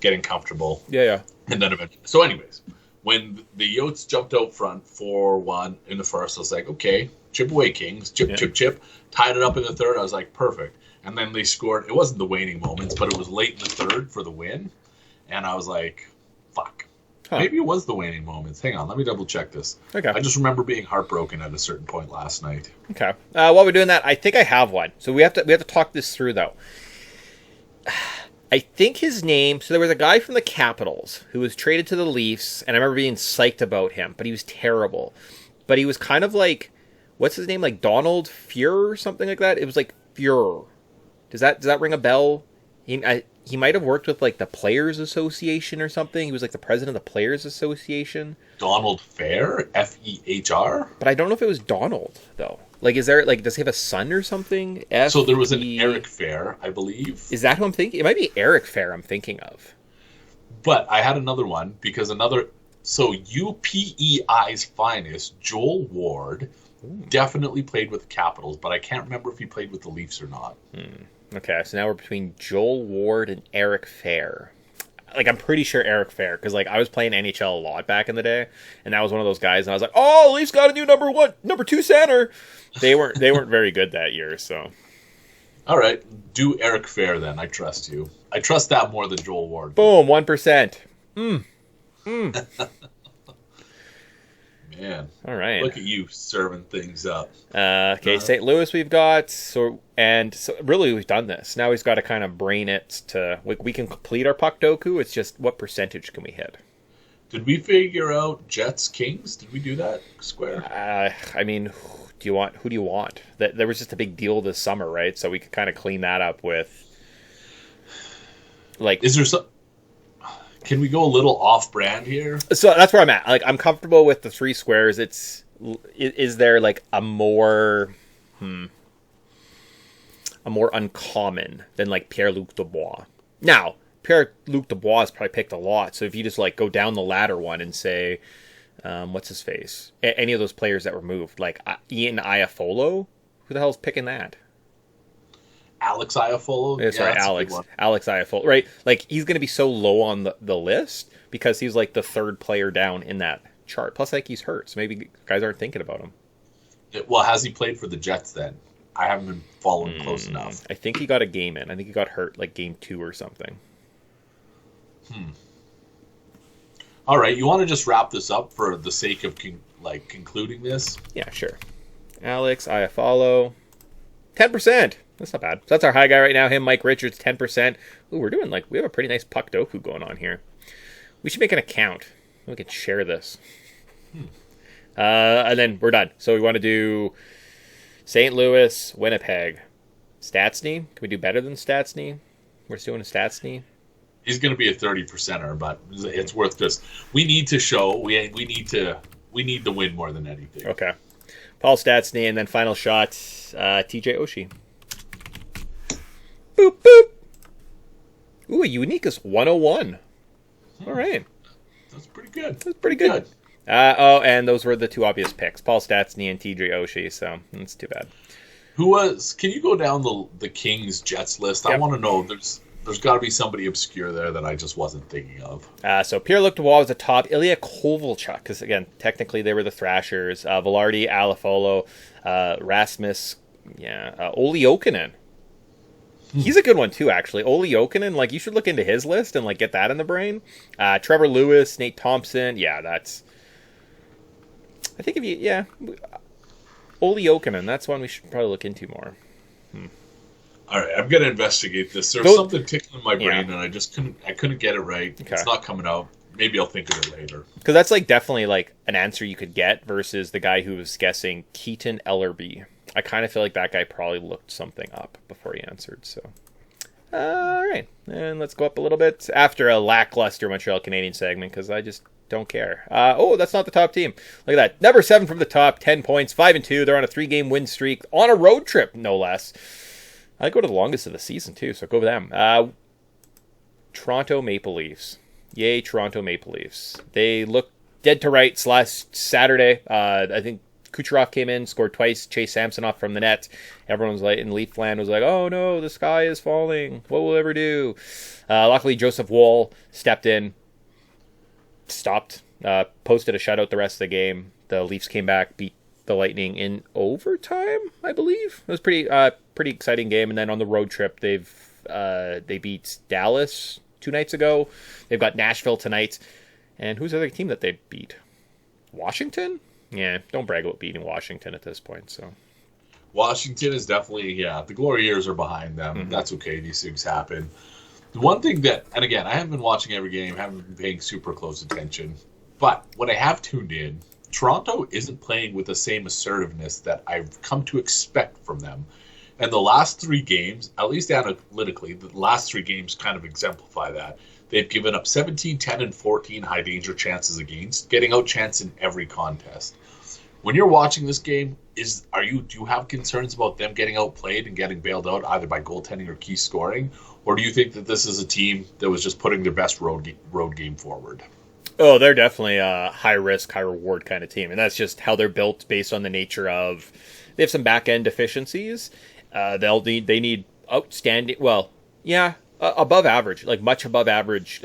getting comfortable. Yeah. And then eventually. So anyways, when the Yotes jumped out front 4-1 in the first, I was like, okay, chip away, Kings. Chip. Tied it up in the third. I was like, perfect. And then they scored. It wasn't the waning moments, but it was late in the third for the win. And I was like, fuck. Huh. Maybe it was the waning moments. Hang on, let me double check this. Okay. I just remember being heartbroken at a certain point last night. Okay. While we're doing that, I think I have one. So we have to talk this through, though. I think his name... So there was a guy from the Capitals who was traded to the Leafs, and I remember being psyched about him, but he was terrible. But he was kind of like... What's his name? Like Donald Fuhr or something like that? It was like Fuhr. Does that ring a bell? He might have worked with, like, the Players Association or something. He was, like, the president of the Players Association. Donald Fehr? F-E-H-R? But I don't know if it was Donald, though. Like, is there, like, does he have a son or something? So there was an Eric Fehr, I believe. Is that who I'm thinking? It might be Eric Fehr I'm thinking of. But I had another one, because another So UPEI's finest, Joel Ward, definitely played with the Capitals, but I can't remember if he played with the Leafs or not. Okay, so now we're between Joel Ward and Eric Fair. Like, I'm pretty sure Eric Fair, because, like, I was playing NHL a lot back in the day, and that was one of those guys, and I was like, oh, Leafs got a new number 2 center. They weren't very good that year, so. All right, do Eric Fair then. I trust you. I trust that more than Joel Ward. Boom, 1%. Man. All right. Look at you serving things up. Okay, St. Louis we've got. So really we've done this. Now we've got to kind of brain it to... We can complete our puck doku. It's just what percentage can we hit? Did we figure out Jets Kings? Did we do that square? I mean, who do you want? There was just a big deal this summer, right? So we could kind of clean that up with... Like... Is there some... Can we go a little off-brand here? So that's where I'm at. Like, I'm comfortable with the 3 squares. Is there like a more uncommon than like Pierre-Luc Dubois? Now, Pierre-Luc Dubois has probably picked a lot. So if you just like go down the ladder one and say, what's his face? Any of those players that were moved, like Ian Iafolo, who the hell's picking that? Alex Iafolo? Yeah, sorry, Alex Iafolo. Right? Like, he's going to be so low on the list because he's like the 3rd player down in that chart. Plus, like, he's hurt, so maybe guys aren't thinking about him. Well, has he played for the Jets then? I haven't been following close enough. I think he got a game in. I think he got hurt like game 2 or something. All right, you want to just wrap this up for the sake of concluding this? Yeah, sure. Alex Iafolo, 10%. That's not bad. So that's our high guy right now. Him, Mike Richards, 10%. Ooh, we have a pretty nice puck doku going on here. We should make an account. We can share this. And then we're done. So we want to do St. Louis, Winnipeg. Stastny? Can we do better than Stastny? We're just doing a Stastny. He's going to be a 30%er, but it's worth just. We need to show. We need to win more than anything. Okay. Paul Stastny, and then final shot, TJ Oshie. Boop, boop. Ooh, a uniquest 101. All right. That's pretty good. That's pretty good. And those were the 2 obvious picks, Paul Stastny and TJ Oshie, so that's too bad. Can you go down the Kings Jets list? Yep. I want to know, there's got to be somebody obscure there that I just wasn't thinking of. So Pierre-Luc Dubois was a top. Ilya Kovalchuk, because again, technically they were the Thrashers. Velarde, Alafolo, Rasmus, Olli Jokinen. He's a good one too, actually. Olli Jokinen, like, you should look into his list and like get that in the brain. Trevor Lewis, Nate Thompson, that's. I think Olli Jokinen, that's one we should probably look into more. All right, I'm gonna investigate this. There's something tickling in my brain, and I couldn't get it right. Okay. It's not coming out. Maybe I'll think of it later. Because that's like definitely like an answer you could get versus the guy who was guessing Keaton Ellerby. I kind of feel like that guy probably looked something up before he answered. So, all right, and let's go up a little bit after a lackluster Montreal Canadiens segment because I just don't care. That's not the top team. Look at that, number 7 from the top, 10 points, 5-2. They're on a 3-game win streak on a road trip, no less. I go to the longest of the season too, so go with them. Toronto Maple Leafs. Yay, Toronto Maple Leafs. They look dead to rights last Saturday. I think Kucherov came in, scored twice, chased Samsonov from the net. Everyone was like, in Leafland was like, oh no, the sky is falling. What will it ever do? Luckily, Joseph Woll stepped in, stopped, posted a shutout the rest of the game. The Leafs came back, beat the Lightning in overtime, I believe. It was pretty exciting game. And then on the road trip, they beat Dallas 2 nights ago. They've got Nashville tonight. And who's the other team that they beat? Washington? Yeah, don't brag about beating Washington at this point. So Washington is definitely, the glory years are behind them. Mm-hmm. That's okay. These things happen. The one thing that, and again, I haven't been watching every game, haven't been paying super close attention. But when I have tuned in, Toronto isn't playing with the same assertiveness that I've come to expect from them. And the last 3 games, at least analytically, the last 3 games kind of exemplify that. They've given up 17, 10, and 14 high-danger chances against, getting out-chanced in every contest. When you're watching this game, do you have concerns about them getting outplayed and getting bailed out either by goaltending or key scoring? Or do you think that this is a team that was just putting their best road game forward? Oh, they're definitely a high risk, high reward kind of team, and that's just how they're built based on the nature of they have some back end deficiencies. They need outstanding, above average, like much above average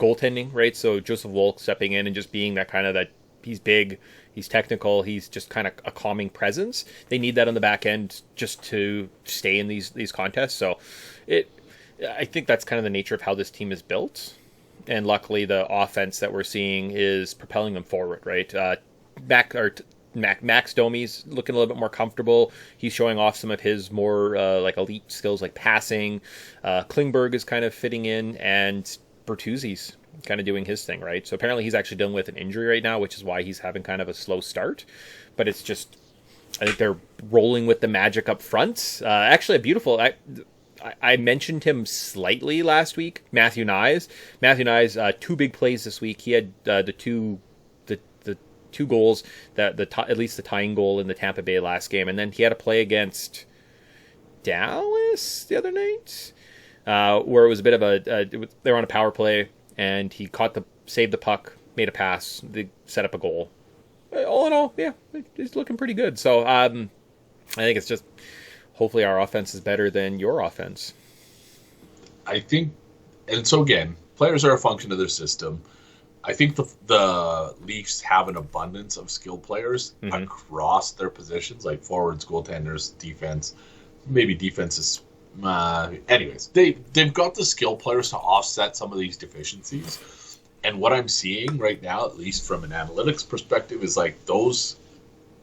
goaltending, right? So Joseph Wolk stepping in and just being that he's big, he's technical, he's just kind of a calming presence. They need that on the back end just to stay in these contests. So I think that's kind of the nature of how this team is built. And luckily, the offense that we're seeing is propelling them forward, right? Max Domi's looking a little bit more comfortable. He's showing off some of his more elite skills like passing. Klingberg is kind of fitting in, and Bertuzzi's kind of doing his thing, right? So apparently he's actually dealing with an injury right now, which is why he's having kind of a slow start. But it's just, I think they're rolling with the magic up front. Actually, a beautiful... I mentioned him slightly last week. Matthew Nyes, 2 big plays this week. He had the two goals, at least the tying goal in the Tampa Bay last game, and then he had a play against Dallas the other night, where it was a bit of they were on a power play, and he saved the puck, made a pass, they set up a goal. All in all, yeah, he's looking pretty good. So I think it's just. Hopefully our offense is better than your offense. I think, and so again, players are a function of their system. I think the Leafs have an abundance of skilled players across their positions, like forwards, goaltenders, defense. Maybe defense is... anyways, they've got the skill players to offset some of these deficiencies. And what I'm seeing right now, at least from an analytics perspective, is like those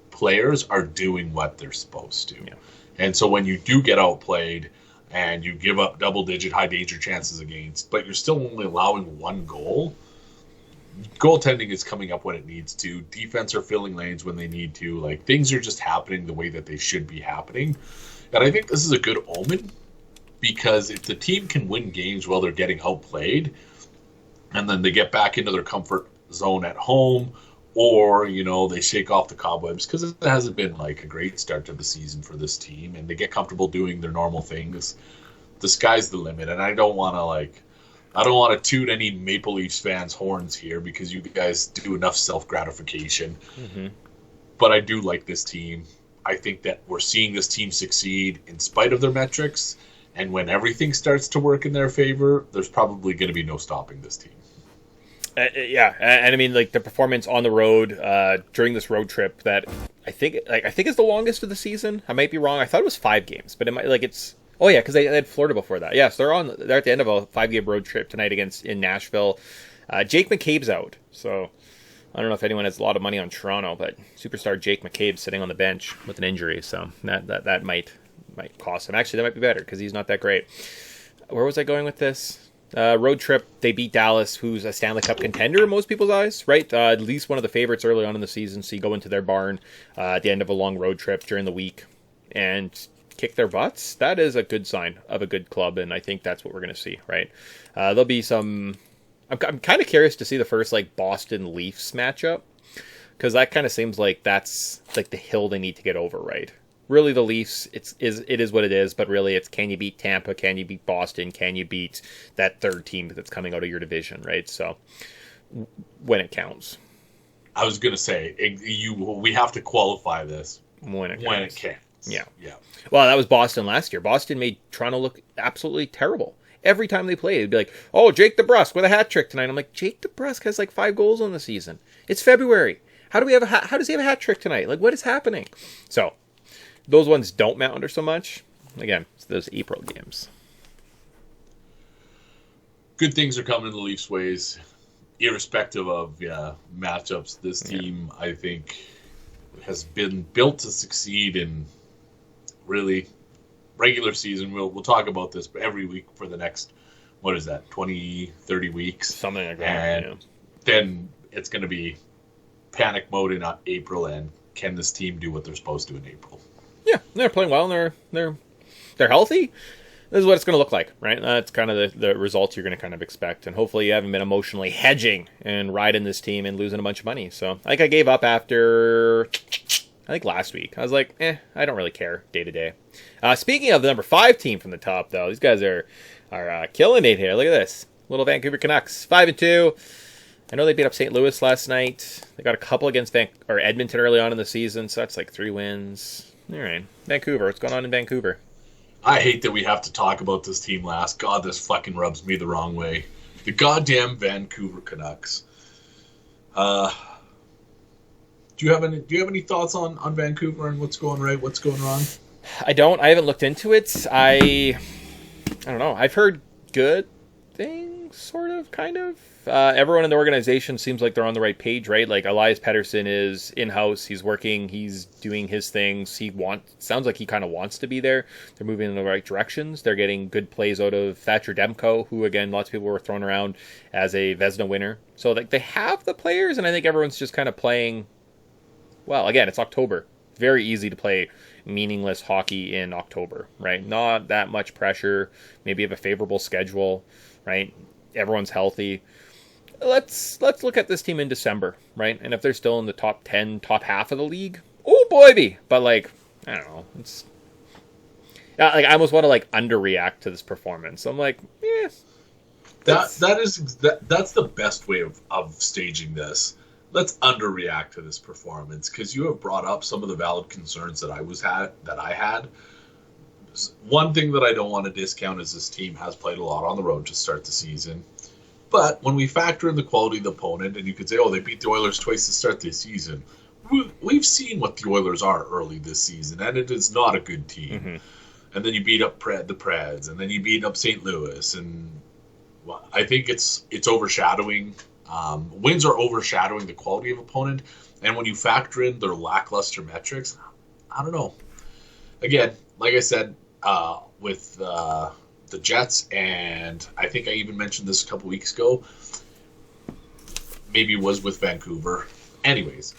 players are doing what they're supposed to. Yeah. And so when you do get outplayed and you give up double-digit high-danger chances against, but you're still only allowing 1 goal, goaltending is coming up when it needs to. Defense are filling lanes when they need to. Like, things are just happening the way that they should be happening. And I think this is a good omen because if the team can win games while they're getting outplayed and then they get back into their comfort zone at home, or, they shake off the cobwebs because it hasn't been like a great start to the season for this team, and they get comfortable doing their normal things. The sky's the limit, and I don't want to toot any Maple Leafs fans' horns here because you guys do enough self-gratification. Mm-hmm. But I do like this team. I think that we're seeing this team succeed in spite of their metrics, and when everything starts to work in their favor, there's probably going to be no stopping this team. Yeah, and I mean, like the performance on the road during this road trip that I think is the longest of the season. I might be wrong. I thought it was 5 games, but it might it's. Oh yeah, because they had Florida before that. Yes, they're at the end of a 5-game road trip tonight in Nashville. Jake McCabe's out, so I don't know if anyone has a lot of money on Toronto, but superstar Jake McCabe's sitting on the bench with an injury, so that might cost him. Actually, that might be better because he's not that great. Where was I going with this? Road trip, they beat Dallas, who's a Stanley Cup contender in most people's eyes, right? At least one of the favorites early on in the season, so you go into their barn at the end of a long road trip during the week and kick their butts. That is a good sign of a good club, and I think that's what we're going to see, right? There'll be some... I'm kind of curious to see the first Boston Leafs matchup, because that kind of seems like that's the hill they need to get over, right? Really, the Leafs, it is what it is, but really it's can you beat Tampa, can you beat Boston, can you beat that third team that's coming out of your division, right? So, when it counts. I was going to say, we have to qualify this when it counts. Yeah. Well, that was Boston last year. Boston made Toronto look absolutely terrible. Every time they played, it'd be like, oh, Jake DeBrusk with a hat trick tonight. I'm like, Jake DeBrusk has 5 goals on the season. It's February. How does he have a hat trick tonight? What is happening? So, those ones don't matter so much. Again, it's those April games. Good things are coming the Leafs' ways, irrespective of matchups. This team, I think, has been built to succeed in really regular season. We'll talk about this every week for the next, 20, 30 weeks? Something like that. And then it's going to be panic mode in April, and can this team do what they're supposed to in April? Yeah, they're playing well, and they're healthy. This is what it's going to look like, right? That's kind of the results you're going to kind of expect, and hopefully you haven't been emotionally hedging and riding this team and losing a bunch of money. So, I gave up after, last week. I was like, I don't really care day to day. Speaking of the number 5 team from the top, though, these guys are killing it here. Look at this. Little Vancouver Canucks, 5-2. I know they beat up St. Louis last night. They got a couple against Edmonton early on in the season, so that's like 3 wins. All right. Vancouver. What's going on in Vancouver? I hate that we have to talk about this team last. God, this fucking rubs me the wrong way. The goddamn Vancouver Canucks. Do you have any thoughts on Vancouver and what's going right, what's going wrong? I don't. I haven't looked into it. I don't know. I've heard good things, sort of, kind of. Everyone in the organization seems like they're on the right page, right? Like Elias Pettersson is in-house. He's working. He's doing his things. Sounds like he kind of wants to be there. They're moving in the right directions. They're getting good plays out of Thatcher Demko, who, again, lots of people were throwing around as a Vezina winner. So like they have the players, and I think everyone's just kind of playing. Well, again, it's October. Very easy to play meaningless hockey in October, right? Not that much pressure. Maybe you have a favorable schedule, right? Everyone's healthy. Let's look at this team in December, right? And if they're still in the top 10, top half of the league, oh boy, but like I don't know, it's like I almost want to like underreact to this performance. I'm like, yeah, that's the best way of staging this. Let's underreact to this performance because you have brought up some of the valid concerns that I had. One thing that I don't want to discount is this team has played a lot on the road to start the season. But when we factor in the quality of the opponent, and you could say, oh, they beat the Oilers twice to start this season, we've seen what the Oilers are early this season, and it is not a good team. Mm-hmm. And then you beat up the Preds, and then you beat up St. Louis, and I think it's overshadowing. Wins are overshadowing the quality of opponent, and when you factor in their lackluster metrics, I don't know. Again, like I said, with the Jets, and I think I even mentioned this a couple weeks ago. Maybe it was with Vancouver. Anyways,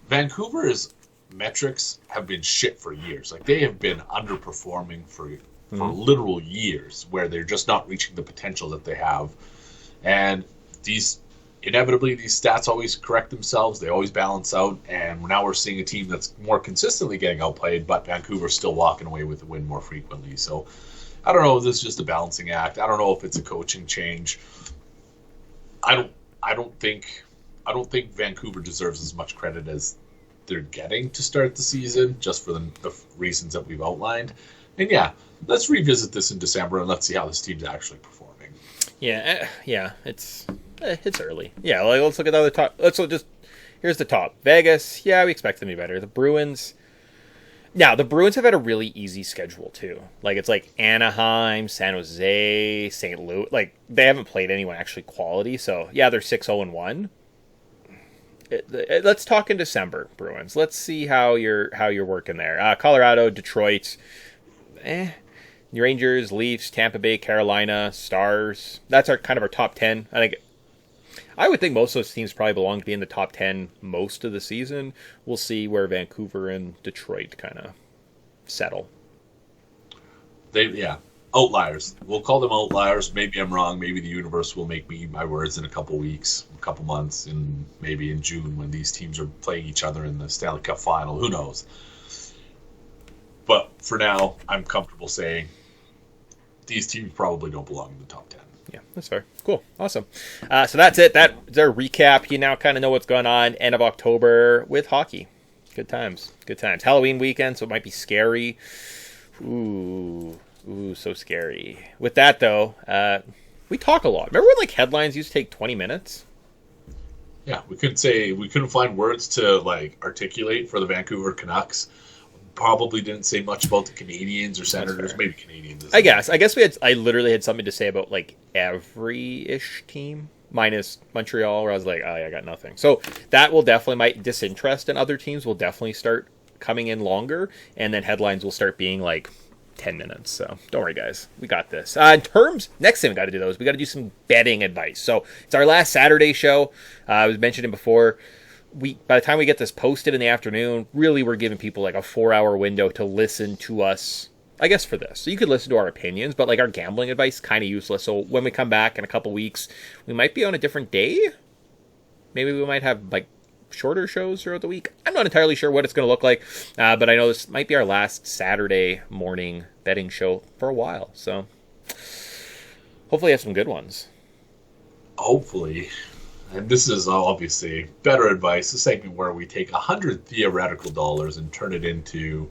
Vancouver's metrics have been shit for years. Like they have been underperforming for literal years, where they're just not reaching the potential that they have. And inevitably these stats always correct themselves. They always balance out, and now we're seeing a team that's more consistently getting outplayed, but Vancouver's still walking away with the win more frequently. So I don't know if this is just a balancing act. I don't know if it's a coaching change. I don't think Vancouver deserves as much credit as they're getting to start the season, just for the reasons that we've outlined. And yeah, let's revisit this in December and let's see how this team's actually performing. Yeah, it's early. Yeah, like, let's look at the other top. Here's the top. Vegas, yeah, we expect them to be better. The Bruins. Now, the Bruins have had a really easy schedule, too. Like, it's like Anaheim, San Jose, St. Louis. Like, they haven't played anyone actually quality. So, yeah, they're 6-0-1. Let's talk in December, Bruins. Let's see how you're working there. Colorado, Detroit, Rangers, Leafs, Tampa Bay, Carolina, Stars. That's our top 10. I would think most of those teams probably belong to be in the top 10 most of the season. We'll see where Vancouver and Detroit kind of settle. Outliers. We'll call them outliers. Maybe I'm wrong. Maybe the universe will make me eat my words in a couple weeks, a couple months, and maybe in June when these teams are playing each other in the Stanley Cup final. Who knows? But for now, I'm comfortable saying these teams probably don't belong in the top 10. Yeah, that's fair. Cool. Awesome. So that's it. That's our recap. You now kind of know what's going on end of October with hockey. Good times. Halloween weekend, so it might be scary. Ooh, so scary. With that, though, we talk a lot. Remember when headlines used to take 20 minutes? Yeah, we couldn't find words to articulate for the Vancouver Canucks. Probably didn't say much about the Canadians or Senators. Maybe Canadians. I guess I literally had something to say about every-ish team minus Montreal, where I was like, oh yeah, I got nothing. So that will definitely, my disinterest in other teams will definitely start coming in longer, and then headlines will start being 10 minutes. So don't worry, guys, we got this. Next thing we got to do though is we got to do some betting advice. So it's our last Saturday show. I was mentioning before. By the time we get this posted in the afternoon, really we're giving people a 4-hour window to listen to us, I guess, for this. So you could listen to our opinions, but our gambling advice, kind of useless. So when we come back in a couple weeks, we might be on a different day. Maybe we might have shorter shows throughout the week. I'm not entirely sure what it's going to look like, but I know this might be our last Saturday morning betting show for a while. So hopefully have some good ones. Hopefully. And this is obviously Bettor Advice, a segment where we take 100 theoretical dollars and turn it into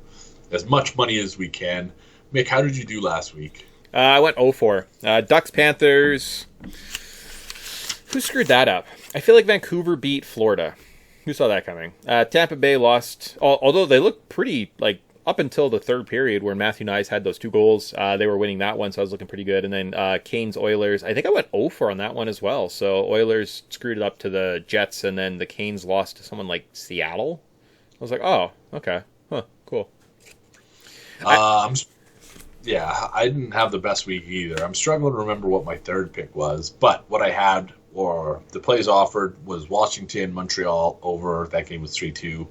as much money as we can. Mick, how did you do last week? I went 0-4. Ducks, Panthers. Who screwed that up? I feel like Vancouver beat Florida. Who saw that coming? Tampa Bay lost, although they looked pretty, like, up until the third period where Matthew Nyes had those 2 goals. They were winning that one, so I was looking pretty good. And then Canes, Oilers. I think I went 0-4 on that one as well. So Oilers screwed it up to the Jets, and then the Canes lost to someone like Seattle. I was like, oh, okay. Huh, cool. Yeah, I didn't have the best week either. I'm struggling to remember what my third pick was, but what I had, or the plays offered, was Washington, Montreal over. That game was 3-2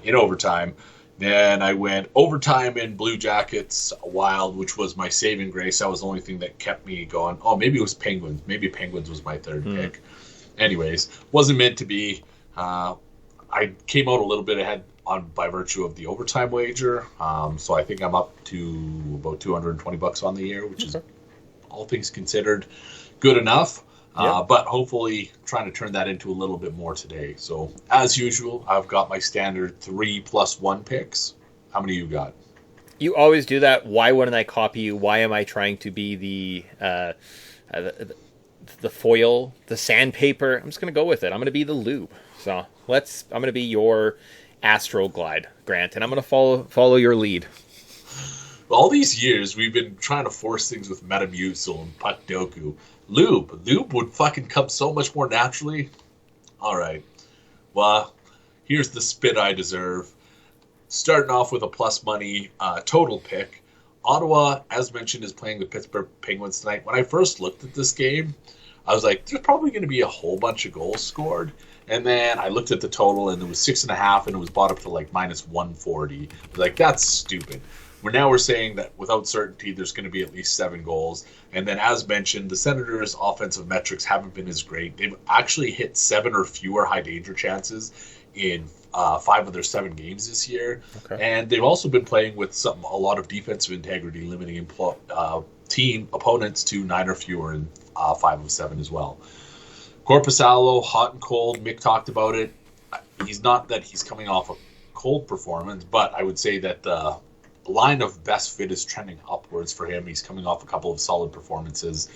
in overtime. Then I went overtime in Blue Jackets Wild, which was my saving grace. That was the only thing that kept me going. Oh, maybe it was Penguins. Maybe Penguins was my third pick. Anyways, wasn't meant to be. I came out a little bit ahead by virtue of the overtime wager. So I think I'm up to about $220 on the year, which is, all things considered, good enough. But hopefully trying to turn that into a little bit more today. So as usual, I've got my standard 3+1 picks. How many you got? You always do that. Why wouldn't I copy you? Why am I trying to be the foil, the sandpaper? I'm just going to go with it. I'm going to be the lube. So I'm going to be your Astroglide, Grant, and I'm going to follow your lead. All these years, we've been trying to force things with Metamucil and Puck Doku. Lube would fucking come so much more naturally. All right. Well, here's the spit I deserve. Starting off with a plus money total pick. Ottawa, as mentioned, is playing the Pittsburgh Penguins tonight. When I first looked at this game, I was like, there's probably going to be a whole bunch of goals scored. And then I looked at the total, and it was 6.5, and it was bought up to like -140. I was like, that's stupid. We're saying that without certainty, there's going to be at least 7 goals. And then, as mentioned, the Senators' offensive metrics haven't been as great. They've actually hit 7 or fewer high danger chances in 5 of their 7 games this year. Okay. And they've also been playing with a lot of defensive integrity, limiting team opponents to 9 or fewer in 5 of 7 as well. Korpisalo, hot and cold. Mick talked about it. He's not that he's coming off a cold performance, but I would say that the line of best fit is trending upwards for him. He's coming off a couple of solid performances.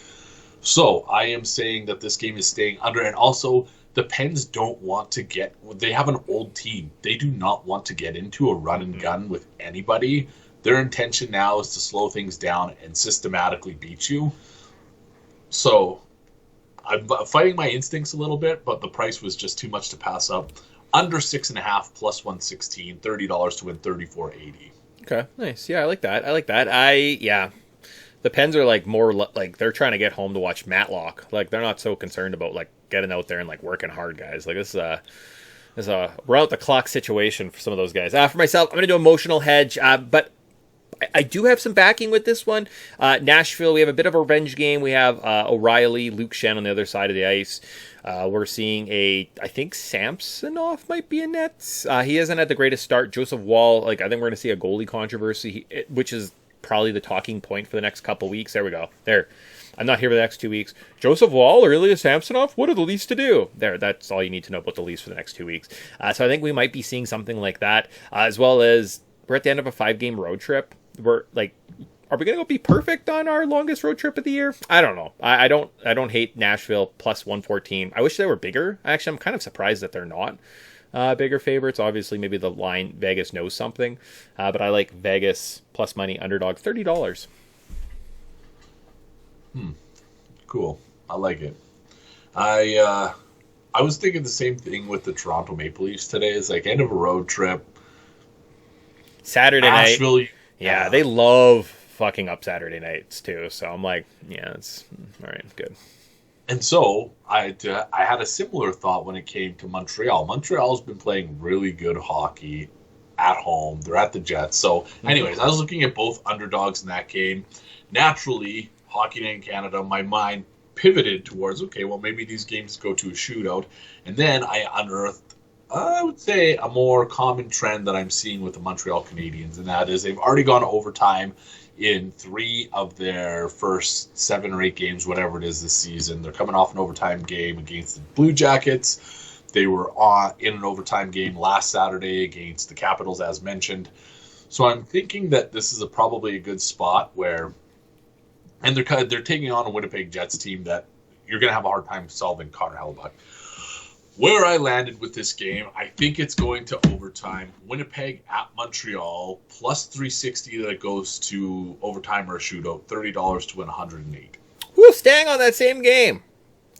So I am saying that this game is staying under. And also, the Pens don't want to they have an old team. They do not want to get into a run and gun with anybody. Their intention now is to slow things down and systematically beat you. So I'm fighting my instincts a little bit, but the price was just too much to pass up. Under 6.5 plus 116, $30 to win $34.80. Okay, nice. Yeah, I like that. The Pens are like more like they're trying to get home to watch Matlock. Like they're not so concerned about like getting out there and like working hard, guys. Like this is a route the clock situation for some of those guys. For myself, I'm gonna do emotional hedge, but I do have some backing with this one. Nashville, we have a bit of a revenge game. We have O'Reilly, Luke Shen on the other side of the ice. We're seeing I think Samsonov might be in net. He hasn't had the greatest start. Joseph Wall, I think we're going to see a goalie controversy, which is probably the talking point for the next couple weeks. There we go. There. I'm not here for the next 2 weeks. Joseph Wall or Ilya Samsonov? What are the Leafs to do? There, that's all you need to know about the Leafs for the next 2 weeks. So I think we might be seeing something like that, as well as we're at the end of a 5-game road trip. We're like, are we going to go be perfect on our longest road trip of the year? I don't know. I don't hate Nashville plus 114. I wish they were bigger. Actually, I'm kind of surprised that they're not bigger favorites. Obviously, maybe the line Vegas knows something, but I like Vegas plus money underdog $30. Cool. I like it. I was thinking the same thing with the Toronto Maple Leafs today. It's like end of a road trip. Saturday Nashville, night. Yeah, they love fucking up Saturday nights too. So I'm like, yeah, it's all right, good. And so I had a similar thought when it came to Montreal. Montreal's been playing really good hockey at home. They're at the Jets. So anyways, I was looking at both underdogs in that game. Naturally, Hockey Night in Canada, my mind pivoted towards, okay, well, maybe these games go to a shootout. And then I unearthed I would say, a more common trend that I'm seeing with the Montreal Canadiens, and that is they've already gone to overtime in 3 of their first 7 or 8 games, whatever it is this season. They're coming off an overtime game against the Blue Jackets. They were in an overtime game last Saturday against the Capitals, as mentioned. So I'm thinking that this is probably a good spot where, and they're taking on a Winnipeg Jets team that you're going to have a hard time solving Connor Hellebuyck. Where I landed with this game, I think it's going to overtime. Winnipeg at Montreal, plus 360 that it goes to overtime or a shootout, $30 to win 108. Woo, staying on that same game.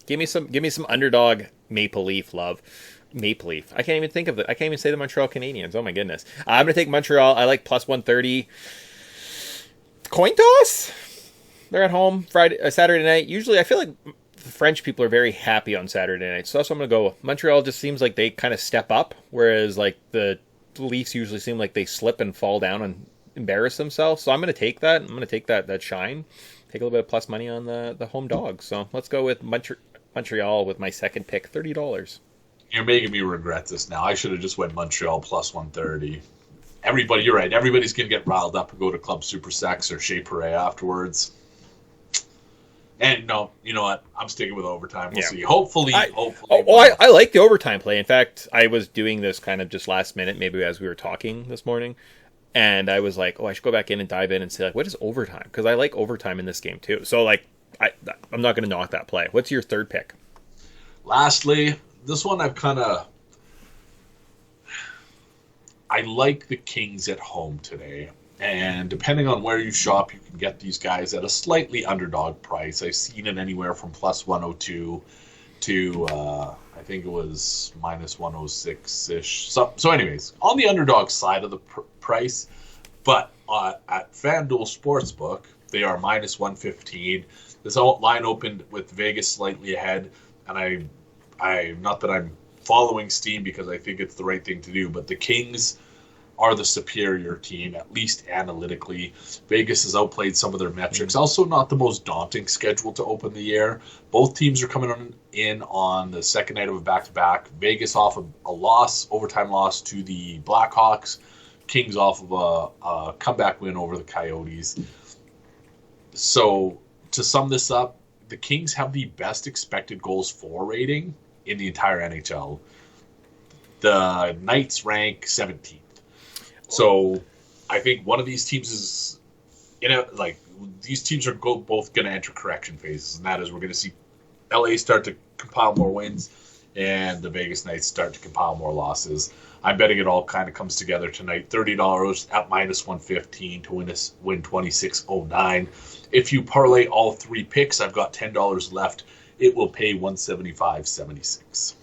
Give me some underdog Maple Leaf love. Maple Leaf. I can't even think of it. I can't even say the Montreal Canadiens. Oh my goodness. I'm going to take Montreal. I like plus 130. Coin toss? They're at home Saturday night. Usually I feel like the French people are very happy on Saturday night. So that's what I'm going to go. Montreal just seems like they kind of step up, whereas like the Leafs usually seem like they slip and fall down and embarrass themselves. So I'm going to take that. I'm going to take that shine. Take a little bit of plus money on the home dog. So let's go with Montreal with my second pick, $30. You're making me regret this now. I should have just went Montreal plus 130. You're right. Everybody's going to get riled up and go to Club Super Sex or Chez Perret afterwards. And no, you know what? I'm sticking with overtime. We'll see. Hopefully. I like the overtime play. In fact, I was doing this kind of just last minute, maybe as we were talking this morning. And I was like, I should go back in and dive in and say, like, what is overtime? Because I like overtime in this game, too. So, like, I'm not going to knock that play. What's your third pick? Lastly, this one I like the Kings at home today. And depending on where you shop, you can get these guys at a slightly underdog price. I've seen it anywhere from plus 102 to, I think it was minus 106-ish. So anyways, on the underdog side of the price, but at FanDuel Sportsbook, they are minus 115. This line opened with Vegas slightly ahead, and I not that I'm following steam because I think it's the right thing to do, but the Kings are the superior team, at least analytically. Vegas has outplayed some of their metrics. Also not the most daunting schedule to open the year. Both teams are coming in on the second night of a back-to-back. Vegas off of a overtime loss to the Blackhawks. Kings off of a comeback win over the Coyotes. So to sum this up, the Kings have the best expected goals for rating in the entire NHL. The Knights rank 17th. So I think one of these teams is, these teams are both going to enter correction phases, and that is we're going to see LA start to compile more wins and the Vegas Knights start to compile more losses. I'm betting it all kind of comes together tonight. $30 at minus 115 to win 26.09. If you parlay all 3 picks, I've got $10 left. It will pay 175.76.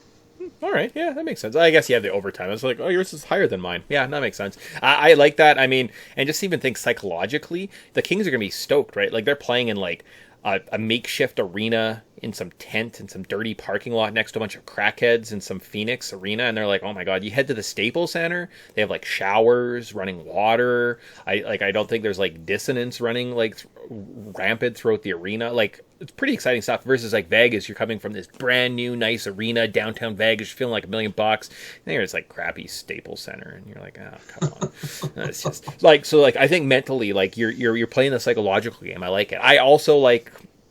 All right, yeah, that makes sense. I guess you have the overtime. I was like, yours is higher than mine. Yeah, that makes sense. I like that. I mean, and just even think psychologically, the Kings are going to be stoked, right? Like, they're playing in, like, a makeshift arena in some tent in some dirty parking lot next to a bunch of crackheads in some Phoenix arena, and they're like, oh my god, you head to the Staples Center, they have like showers, running water. I don't think there's like dissonance running like rampant throughout the arena. Like, it's pretty exciting stuff versus like Vegas. You're coming from this brand new nice arena, downtown Vegas, you're feeling like $1 million, and then it's like crappy Staples Center, and you're like, oh, come on. It's just like, so like I think mentally, like you're playing the psychological game. I like it. I also like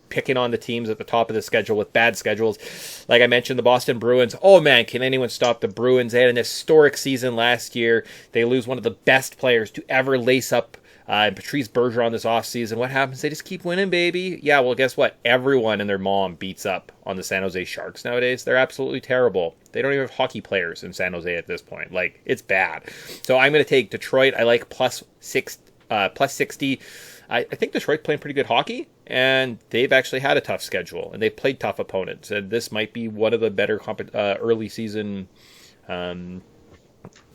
picking on the teams at the top of the schedule with bad schedules. Like I mentioned, the Boston Bruins. Oh man, can anyone stop the Bruins? They had an historic season last year. They lose one of the best players to ever lace up Patrice Bergeron this offseason. What happens? They just keep winning, baby. Yeah, well, guess what? Everyone and their mom beats up on the San Jose Sharks nowadays. They're absolutely terrible. They don't even have hockey players in San Jose at this point. Like, it's bad. So I'm going to take Detroit. I like plus 60. I think Detroit's playing pretty good hockey, and they've actually had a tough schedule, and they've played tough opponents. And this might be one of the better early season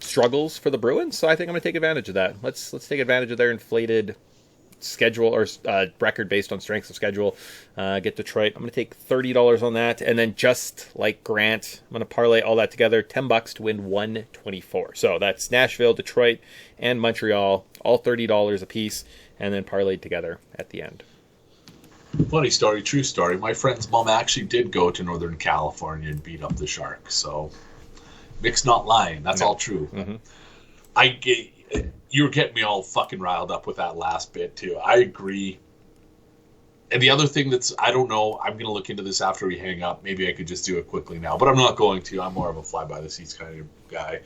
struggles for the Bruins. So I think I'm going to take advantage of that. Let's take advantage of their inflated schedule or record based on strength of schedule. Get Detroit. I'm going to take $30 on that, and then just like Grant, I'm going to parlay all that together. $10 to win 124. So that's Nashville, Detroit, and Montreal, all $30 a piece, and then parlayed together at the end. Funny story, true story. My friend's mom actually did go to Northern California and beat up the Sharks. So Mick's not lying. That's No. all true. You're getting me all fucking riled up with that last bit too. I agree. And the other thing I don't know, I'm going to look into this after we hang up. Maybe I could just do it quickly now, but I'm not going to. I'm more of a fly by the seats kind of guy.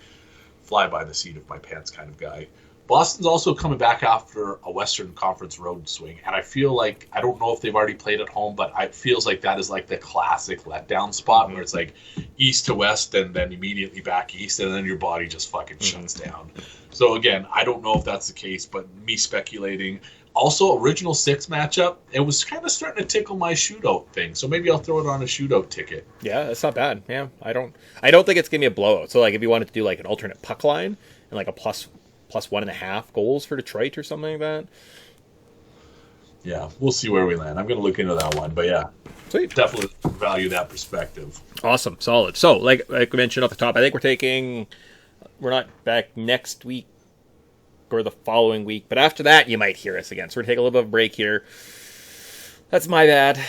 Fly by the seat of my pants kind of guy. Boston's also coming back after a Western Conference road swing, and I feel like, I don't know if they've already played at home, but it feels like that is like the classic letdown spot where it's like east to west and then immediately back east, and then your body just fucking shuts down. So again, I don't know if that's the case, but me speculating. Also, original six matchup, it was kind of starting to tickle my shootout thing, so maybe I'll throw it on a shootout ticket. Yeah, that's not bad. Yeah, I don't think it's gonna be a blowout. So like, if you wanted to do like an alternate puck line and like a plus 1.5 goals for Detroit or something like that. Yeah, we'll see where we land. I'm going to look into that one, but yeah, Sweet. Definitely value that perspective. Awesome, solid. So like I mentioned off the top, I think we're not back next week or the following week, but after that you might hear us again. So we're taking a little bit of a break here. That's my bad.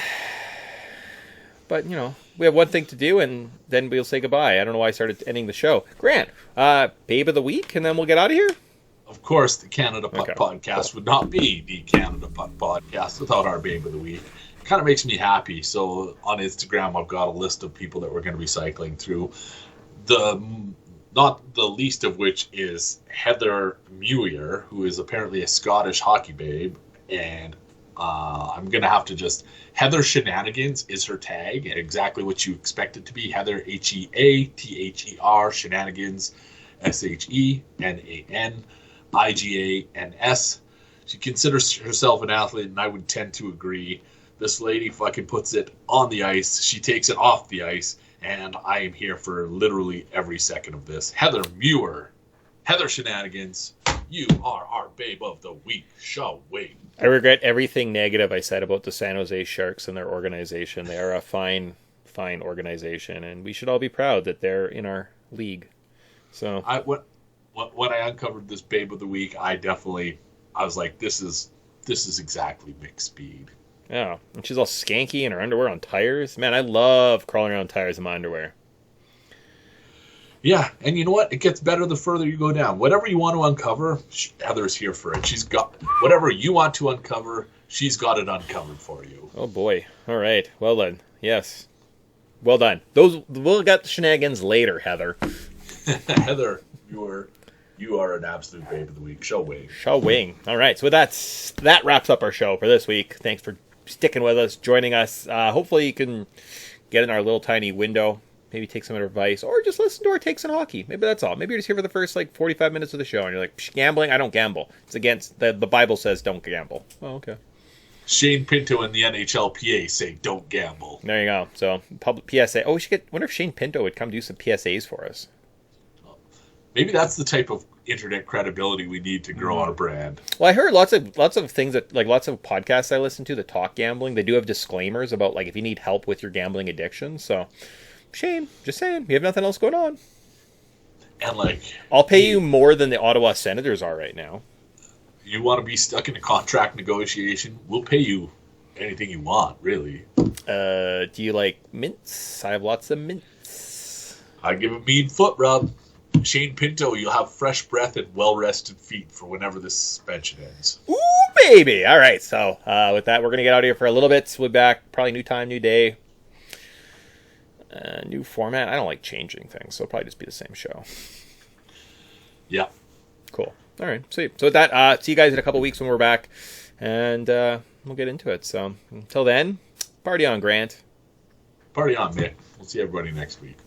But, we have one thing to do, and then we'll say goodbye. I don't know why I started ending the show. Grant, Babe of the Week, and then we'll get out of here? Of course, the Canada Puck Podcast would not be the Canada Puck Podcast without our Babe of the Week. It kind of makes me happy. So on Instagram, I've got a list of people that we're going to be cycling through. Not the least of which is Heather Muir, who is apparently a Scottish hockey babe, and I'm going to have to just... Heather Shenanigans is her tag, and exactly what you expect it to be. Heather, Heather, Shenanigans, SHENANIGANS. She considers herself an athlete, and I would tend to agree. This lady fucking puts it on the ice. She takes it off the ice, and I am here for literally every second of this. Heather Muir, Heather Shenanigans, you are our Babe of the Week. Schwing. I regret everything negative I said about the San Jose Sharks and their organization. They are a fine organization, and we should all be proud that they're in our league. So when I uncovered this Babe of the Week, I was like, this is exactly Mick's speed. Yeah, and she's all skanky in her underwear on tires. Man, I love crawling around tires in my underwear. Yeah, and you know what? It gets better the further you go down. Whatever you want to uncover, Heather's here for it. She's got whatever you want to uncover, she's got it uncovered for you. Oh boy. All right. Well done. Yes. Well done. We'll get the shenanigans later, Heather. Heather, you are an absolute Babe of the Week. Schwing. All right. So that wraps up our show for this week. Thanks for sticking with us, joining us. Hopefully you can get in our little tiny window. Maybe take some advice, or just listen to our takes on hockey. Maybe that's all. Maybe you're just here for the first 45 minutes of the show, and you're like, gambling? I don't gamble. It's against the Bible says don't gamble. Oh, okay. Shane Pinto and the NHLPA say don't gamble. There you go. So public PSA. Oh, wonder if Shane Pinto would come do some PSAs for us. Maybe that's the type of internet credibility we need to grow our brand. Well, I heard lots of things that lots of podcasts I listen to that talk gambling. They do have disclaimers about if you need help with your gambling addiction. So. Shane, just saying, you have nothing else going on. And I'll pay you more than the Ottawa Senators are right now. You want to be stuck in a contract negotiation? We'll pay you anything you want, really. Do you like mints? I have lots of mints. I give a mean foot rub. Shane Pinto, you'll have fresh breath and well-rested feet for whenever this suspension ends. Ooh, baby! All right, so with that, we're going to get out of here for a little bit. We'll be back, probably new time, new day. New format. I don't like changing things, so it'll probably just be the same show. Yeah. Cool. All right. Sweet. So with that, see you guys in a couple weeks when we're back, and we'll get into it. So until then, party on, Grant. Party on, Mick. We'll see everybody next week.